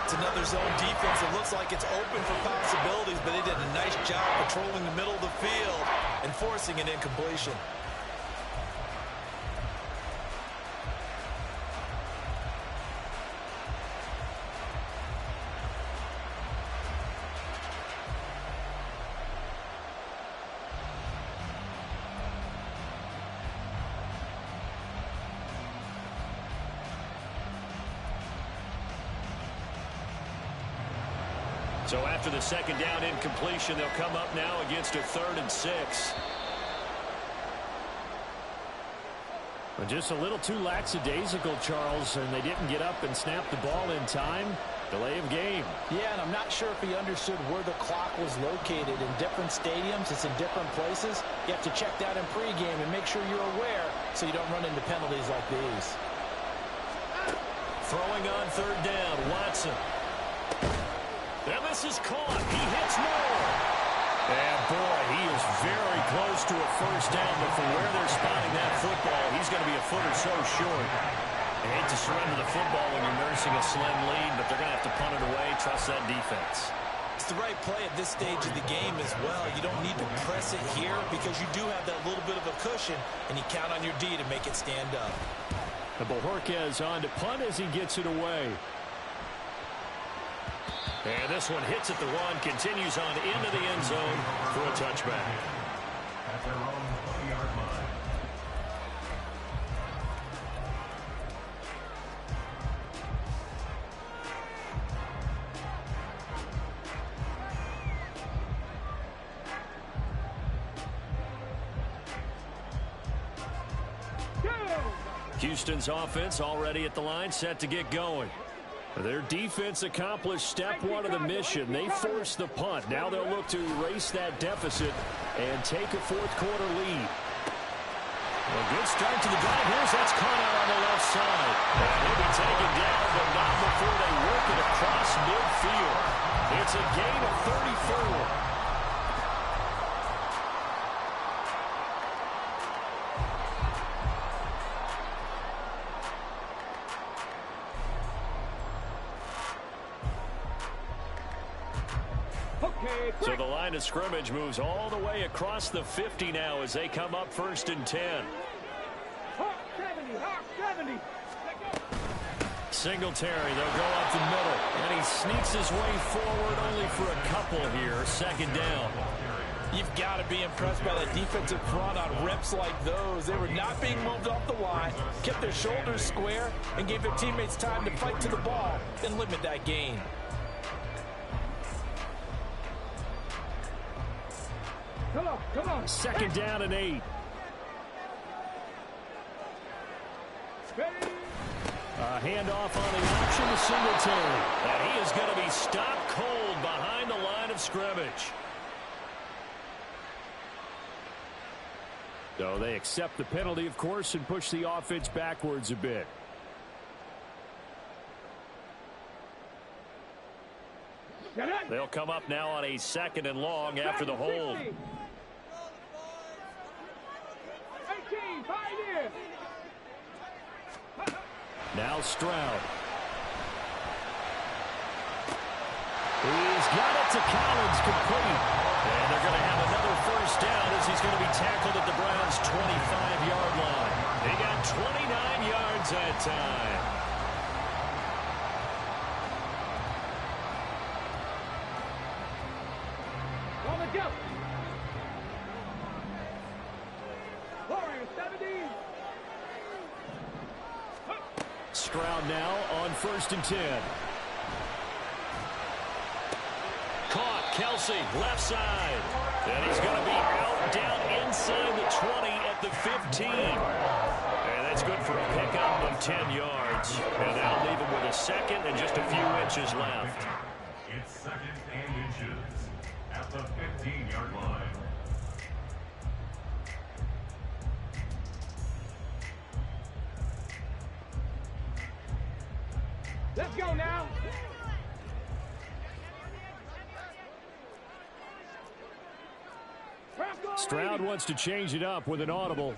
It's another zone defense. It looks like it's open for possibilities, but they did a nice job patrolling the middle of the field and forcing an incompletion. So after the 2nd down incompletion, they'll come up now against a 3rd and 6. Just a little too lackadaisical, Charles, and they didn't get up and snap the ball in time. Delay of game. Yeah, and I'm not sure if he understood where the clock was located. In different stadiums, it's in different places. You have to check that in pregame and make sure you're aware so you don't run into penalties like these. Throwing on third down, Watson. And this is caught. He hits more. And, boy, he is very close to a first down, but from where they're spotting that football, he's going to be a foot or so short. I hate to surrender the football when you're nursing a slim lead, but they're going to have to punt it away, trust that defense. It's the right play at this stage of the game as well. You don't need to press it here because you do have that little bit of a cushion, and you count on your D to make it stand up. And Bojorquez on to punt as he gets it away. And this one hits at the one, continues on into the end zone for a touchback. At their own 20-yard line. Houston's offense already at the line, set to get going. Their defense accomplished step one of the mission. They forced the punt. Now they'll look to erase that deficit and take a fourth-quarter lead. A good start to the drive. That's caught out on the left side. And he'll be taken down, but not before they work it across midfield. It's a gain of 34. So the line of scrimmage moves all the way across the 50 now as they come up 1st and 10. Singletary, they'll go up the middle. And he sneaks his way forward only for a couple here. 2nd down. You've got to be impressed by the defensive front on reps like those. They were not being moved off the line, kept their shoulders square, and gave their teammates time to fight to the ball and limit that gain. Come on. 2nd down and 8. A handoff on the option to Singletary. And he is going to be stopped cold behind the line of scrimmage. So they accept the penalty, of course, and push the offense backwards a bit. They'll come up now on a 2nd and long after the hold. Now Stroud. He's got it to Collins, complete. And they're going to have another first down as he's going to be tackled at the Browns' 25-yard line. He got 29 yards that time. On the go. Warriors 70. Stroud now on 1st and 10. Caught, Kelsey, left side. And he's going to be out down inside the 20 at the 15. And that's good for a pickup of 10 yards. And that'll leave him with a 2nd and just a few inches left. It's 2nd and inches at the 15-yard line. Let's go now. Stroud wants to change it up with an audible.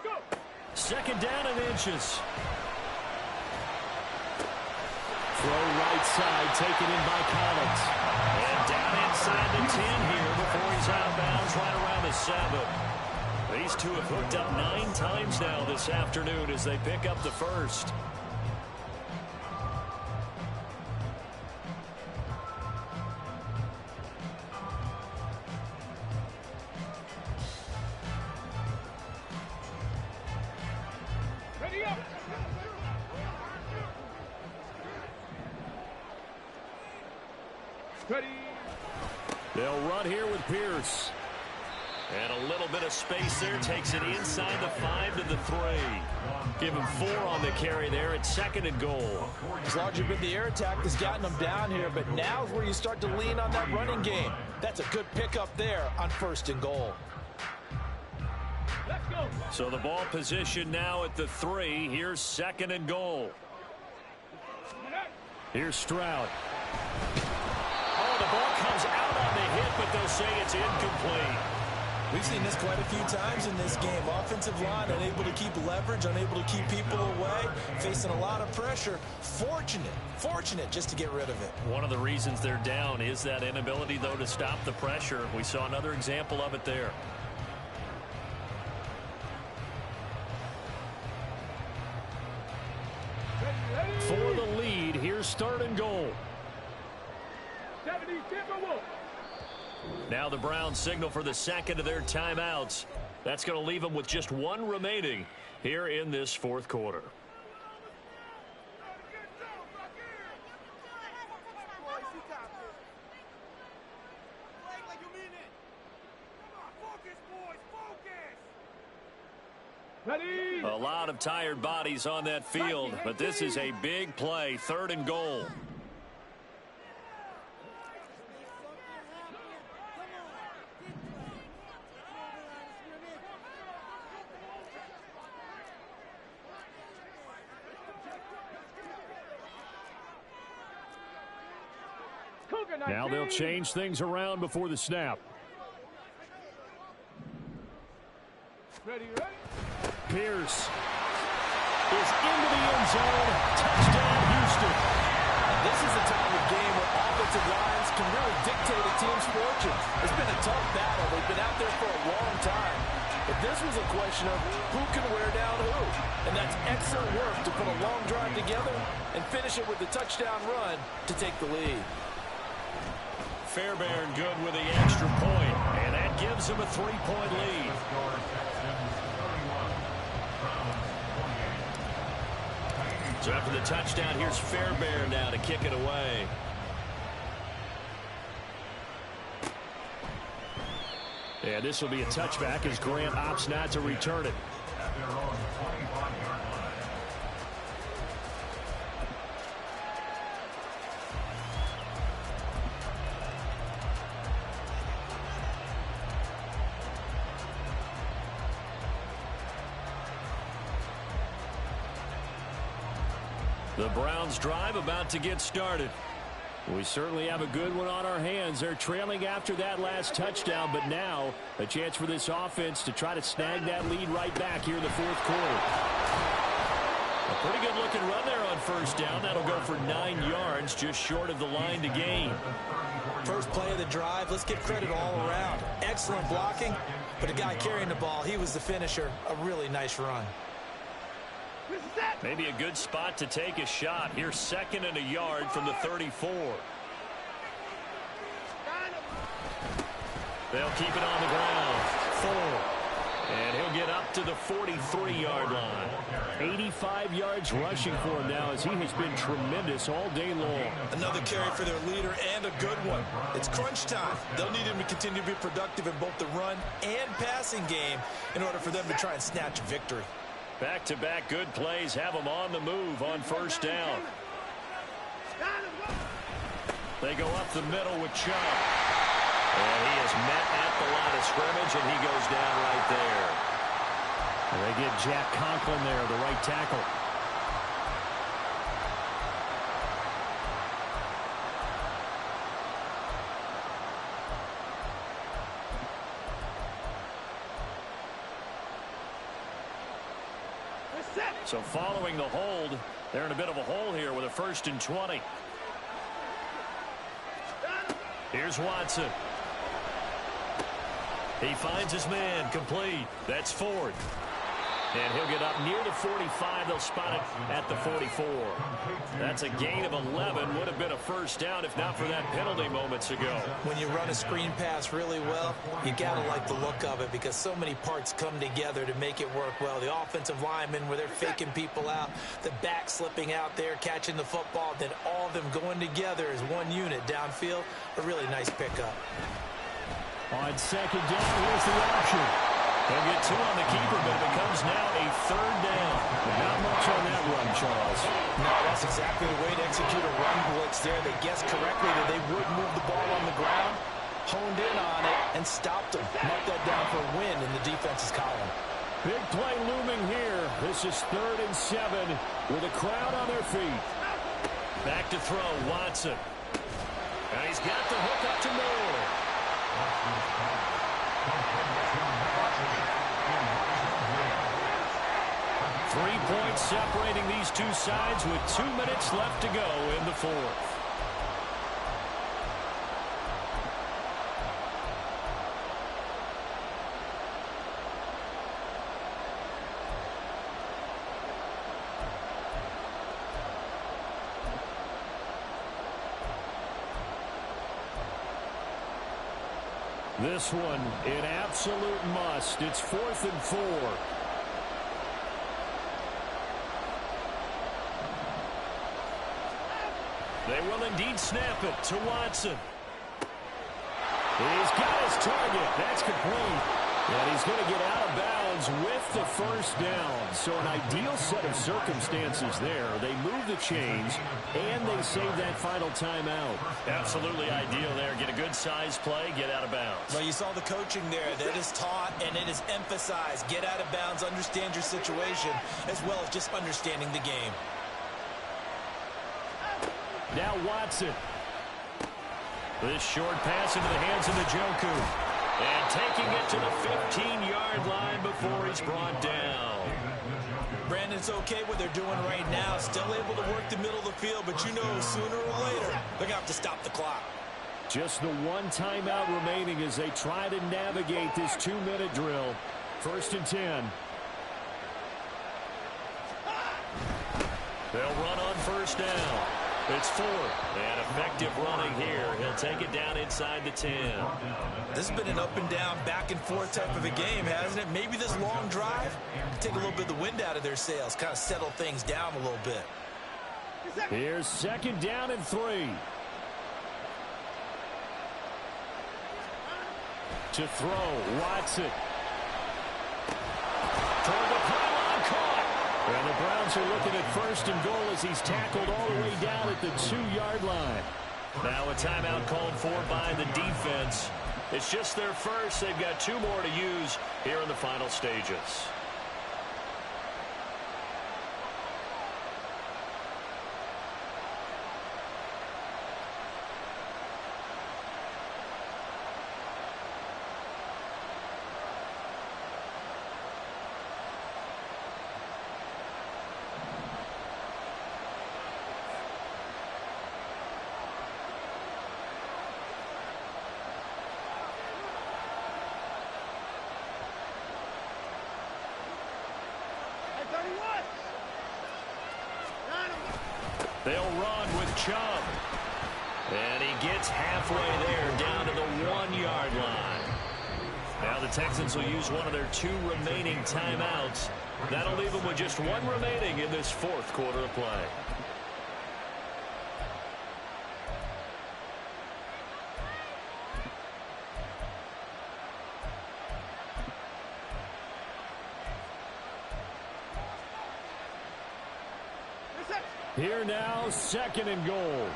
Go. 2nd down and inches. Throw right side, taken in by Collins. And down inside the 10 here before he's out of bounds right around the 7. These two have hooked up 9 times now this afternoon as they pick up the first. Ready up. Ready. They'll run here with Pierce. And a little bit of space there. Takes it inside the 5 to the 3. Give him 4 on the carry there. It's 2nd and goal. It's largely been the air attack that's gotten them down here, but now is where you start to lean on that running game. That's a good pickup there on 1st and goal. Let's go. So the ball position now at the 3. Here's 2nd and goal. Here's Stroud. Oh, the ball comes out on the hit, but they'll say it's incomplete. We've seen this quite a few times in this game. Offensive line unable to keep leverage, unable to keep people away, facing a lot of pressure. Fortunate just to get rid of it. One of the reasons they're down is that inability, though, to stop the pressure. We saw another example of it there. For the lead, here's 3rd and goal. 70 Timberwolves. Now the Browns signal for the 2nd of their timeouts. That's going to leave them with just 1 remaining here in this 4th quarter. Ready? A lot of tired bodies on that field, but this is a big play. 3rd and goal. Now they'll change things around before the snap. Ready? Pierce is into the end zone. Touchdown, Houston. This is the time of game where offensive lines can really dictate a team's fortune. It's been a tough battle. They've been out there for a long time. But this was a question of who can wear down who. And that's excellent work to put a long drive together and finish it with the touchdown run to take the lead. Fairbairn good with the extra point, and that gives him a 3-point lead. So after the touchdown, here's Fairbairn now to kick it away. And this will be a touchback as Grant opts not to return it. The Browns drive about to get started. We certainly have a good one on our hands. They're trailing after that last touchdown, but now a chance for this offense to try to snag that lead right back here in the 4th quarter. A pretty good looking run there on 1st down. That'll go for 9 yards, just short of the line to gain. First play of the drive, let's give credit all around. Excellent blocking, but the guy carrying the ball, he was the finisher. A really nice run. Maybe a good spot to take a shot. Here's 2nd and a yard from the 34. They'll keep it on the ground. 4. And he'll get up to the 43-yard line. 85 yards rushing for him now as he has been tremendous all day long. Another carry for their leader and a good one. It's crunch time. They'll need him to continue to be productive in both the run and passing game in order for them to try and snatch a victory. Back-to-back good plays have them on the move on 1st down. They go up the middle with Chubb. And he is met at the line of scrimmage, and he goes down right there. And they get Jack Conklin there, the right tackle. So following the hold, they're in a bit of a hole here with a 1st and 20. Here's Watson. He finds his man, complete. That's Ford. And he'll get up near the 45. They'll spot it at the 44. That's a gain of 11. Would have been a 1st down if not for that penalty moments ago. When you run a screen pass really well, you got to like the look of it because so many parts come together to make it work well. The offensive linemen where they're faking people out, the back slipping out there, catching the football, then all of them going together as one unit downfield. A really nice pickup. On second down, here's the option. They'll get 2 on the keeper, but it becomes now a 3rd down. Not much on that run, Charles. No, that's exactly the way to execute a run blitz there. They guessed correctly that they would move the ball on the ground, honed in on it, and stopped them. Mark that down for a win in the defense's column. Big play looming here. This is 3rd and 7 with a crowd on their feet. Back to throw, Watson. And he's got the hook up to Moore. 3 points separating these two sides with 2 minutes left to go in the 4th. This one, an absolute must. It's 4th and 4. They will indeed snap it to Watson. He's got his target. That's complete. And he's going to get out of bounds with the 1st down. So an ideal set of circumstances there. They move the chains, and they save that final timeout. Absolutely ideal there. Get a good size play, get out of bounds. Well, you saw the coaching there. That is taught, and it is emphasized. Get out of bounds, understand your situation, as well as just understanding the game. Now Watson. This short pass into the hands of Njoku. And taking it to the 15-yard line before he's brought down. Brandon, it's okay what they're doing right now. Still able to work the middle of the field, but you know sooner or later they're going to have to stop the clock. Just the 1 timeout remaining as they try to navigate this 2-minute drill. 1st and 10. They'll run on 1st down. It's 4, and effective running here. He'll take it down inside the 10. This has been an up and down, back and forth type of a game, hasn't it? Maybe this long drive take a little bit of the wind out of their sails, kind of settle things down a little bit. Here's 2nd down and 3. To throw, Watson. Toward the pylon, caught. And the Browns are looking at 1st and goal as he's tackled all the way down at the 2-yard line. Now a timeout called for by the defense. It's just their first. They've got 2 more to use here in the final stages. They'll run with Chubb. And he gets halfway there down to the 1-yard line. Now the Texans will use one of their 2 remaining timeouts. That'll leave them with just 1 remaining in this 4th quarter of play. Here now, 2nd and goal.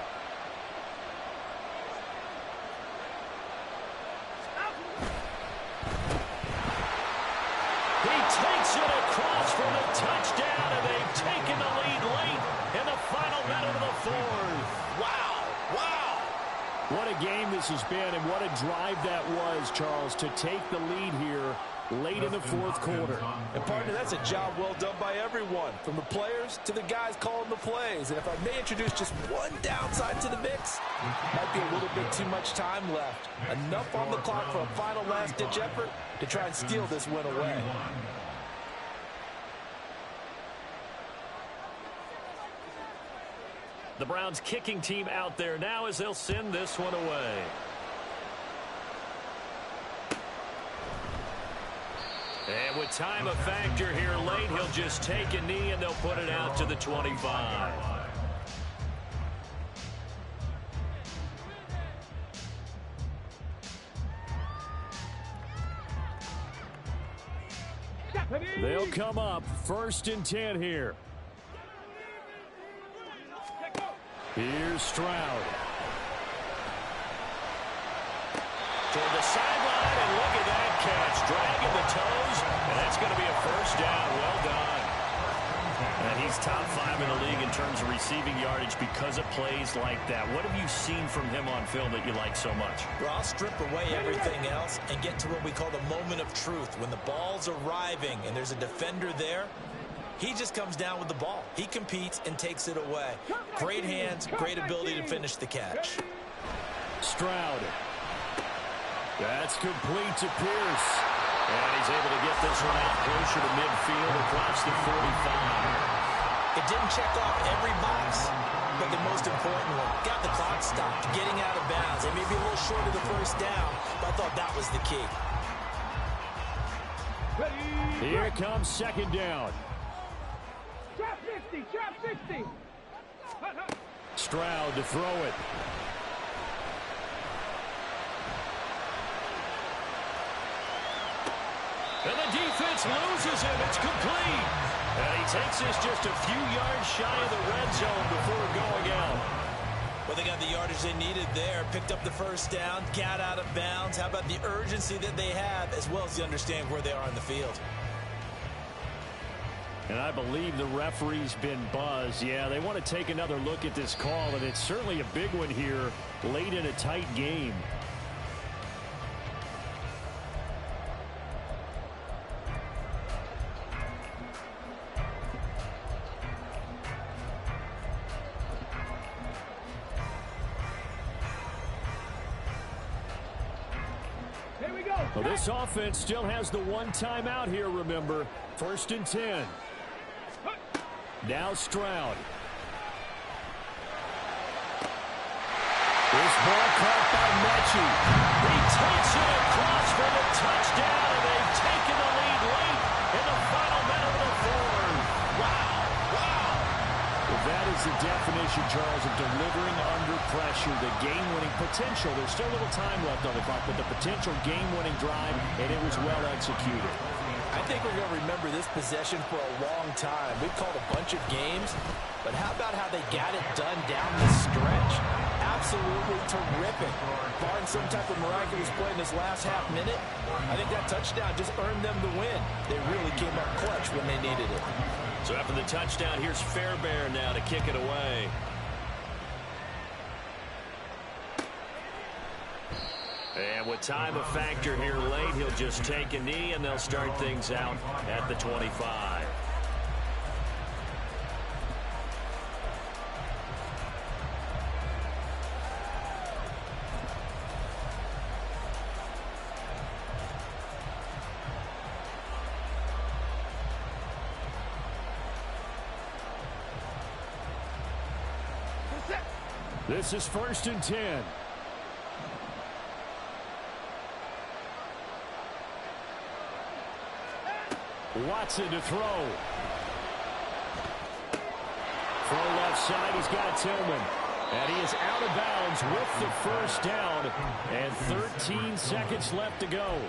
He takes it across for the touchdown, and they've taken the lead late in the final minute of the 4th. Wow, wow. What a game this has been, and what a drive that was, Charles, to take the lead here late in the 4th quarter. And partner, that's a job well done by everyone, from the players to the guys calling the plays. And if I may introduce just one downside to the mix, might be a little bit too much time left. Enough on the clock for a final last-ditch effort to try and steal this win away. The Browns kicking team out there now as they'll send this one away. And with time a factor here late, he'll just take a knee and they'll put it out to the 25. They'll come up 1st and 10 here. Here's Stroud. Toward the sideline, and look at that catch. Dragging the toes, and that's going to be a 1st down. Well done. And he's top 5 in the league in terms of receiving yardage because of plays like that. What have you seen from him on film that you like so much? Well, I'll strip away everything else and get to what we call the moment of truth. When the ball's arriving and there's a defender there, he just comes down with the ball. He competes and takes it away. Great hands, great ability to finish the catch. Stroud. That's complete to Pierce. And he's able to get this one out closer to midfield across the 45. It didn't check off every box, but the most important one, got the clock stopped, getting out of bounds. It may be a little short of the 1st down, but I thought that was the key. Here comes 2nd down. Trap 60, trap 60. Stroud to throw it. And the defense loses him. It's complete. And he takes this just a few yards shy of the red zone before going out. Well, they got the yardage they needed there. Picked up the 1st down, got out of bounds. How about the urgency that they have, as well as the understanding where they are on the field? And I believe the referee's been buzzed. Yeah, they want to take another look at this call, and it's certainly a big one here late in a tight game. Well, this offense still has the one timeout here, remember. 1st and 10. Now Stroud. This ball caught by Mechie. He takes it across for the touchdown, and they've taken the lead late in the final minute of the 4th. Wow, wow. Well, that is the definition, Charles, of delivering under pressure. The game-winning potential. There's still a little time left on the clock, but the potential game-winning drive, and it was well executed. I think we're going to remember this possession for a long time. We've called a bunch of games, but how about how they got it done down the stretch? Absolutely terrific. Barring some type of miraculous play in this last half minute, I think that touchdown just earned them the win. They really came up clutch when they needed it. So after the touchdown, here's Fairbairn now to kick it away. And with time a factor here late, he'll just take a knee, and they'll start things out at the 25. This is 1st and 10. Watson to throw. Throw left side, he's got Tillman. And he is out of bounds with the 1st down. And 13 seconds left to go.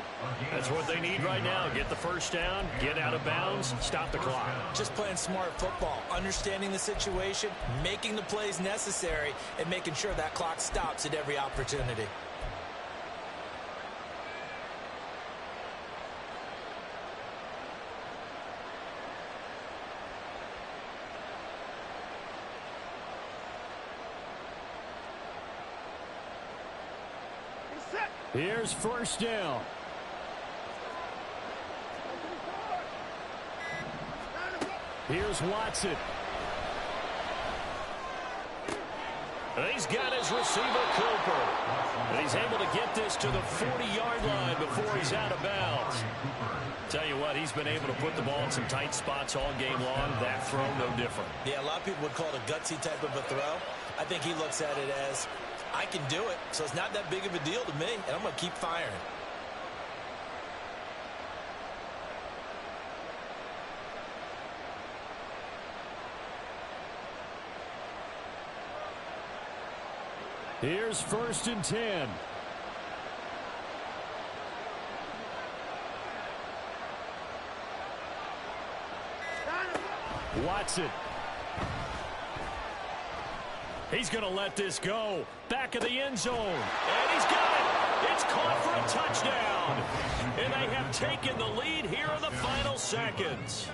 That's what they need right now. Get the 1st down, get out of bounds, stop the clock. Just playing smart football, understanding the situation, making the plays necessary, and making sure that clock stops at every opportunity. Here's 1st down. Here's Watson. And he's got his receiver, Cooper. And he's able to get this to the 40-yard line before he's out of bounds. Tell you what, he's been able to put the ball in some tight spots all game long. That throw, no different. Yeah, a lot of people would call it a gutsy type of a throw. I think he looks at it as, I can do it, so it's not that big of a deal to me, and I'm going to keep firing. Here's 1st and 10. Watson. He's going to let this go. Back of the end zone. And he's got it. It's caught for a touchdown. And they have taken the lead here in the final seconds.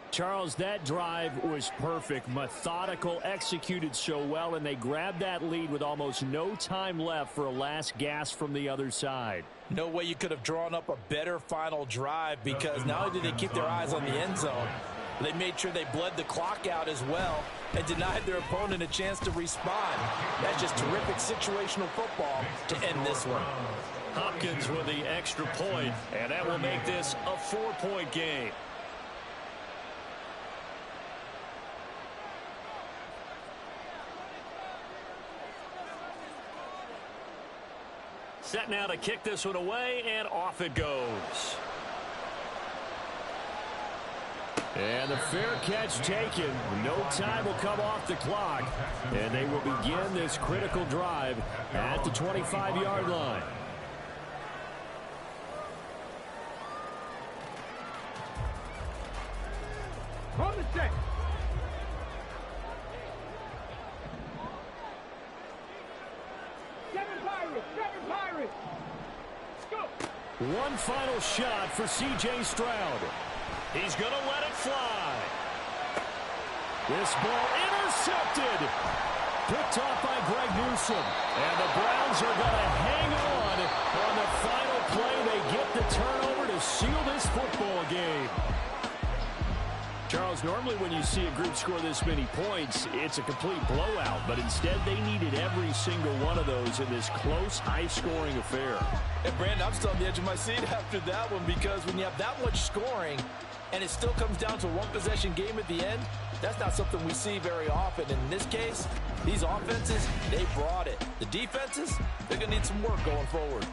Charles, that drive was perfect, methodical, executed so well, and they grabbed that lead with almost no time left for a last gasp from the other side. No way you could have drawn up a better final drive, because not only did they keep their eyes on the end zone, they made sure they bled the clock out as well and denied their opponent a chance to respond. That's just terrific situational football to end this one. Hopkins with the extra point, and that will make this a 4-point game. Set now to kick this one away, and off it goes. And the fair catch taken. No time will come off the clock, and they will begin this critical drive at the 25-yard line. On the set. Seven Pirates. Let's go. One final shot for C.J. Stroud. He's going to let it fly. This ball intercepted. Picked off by Greg Newsome. And the Browns are going to hang on the final play. They get the turnover to seal this football game. Charles, normally when you see a group score this many points, it's a complete blowout. But instead, they needed every single one of those in this close, high-scoring affair. And, Brandon, I'm still on the edge of my seat after that one, because when you have that much scoring and it still comes down to a one-possession game at the end, that's not something we see very often. In this case, these offenses, they brought it. The defenses, they're going to need some work going forward.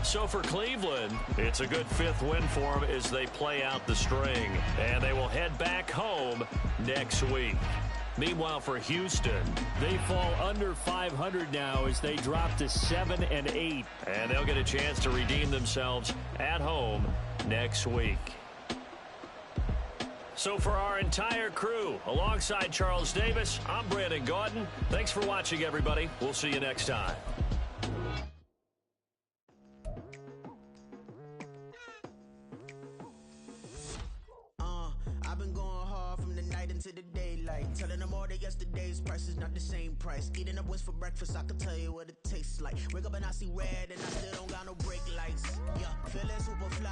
So for Cleveland, it's a good fifth win for them as they play out the string. And they will head back home next week. Meanwhile, for Houston, they fall under 500 now as they drop to 7-8. And they'll get a chance to redeem themselves at home next week. So for our entire crew, alongside Charles Davis, I'm Brandon Gaudin. Thanks for watching, everybody. We'll see you next time. To the daylight, telling them all that yesterday's price is not the same price. Eating up wings for breakfast, I can tell you what it tastes like. Wake up and I see red, and I still don't got no brake lights. Yeah, feeling super fly.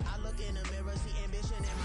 I look in the mirror, see ambition in my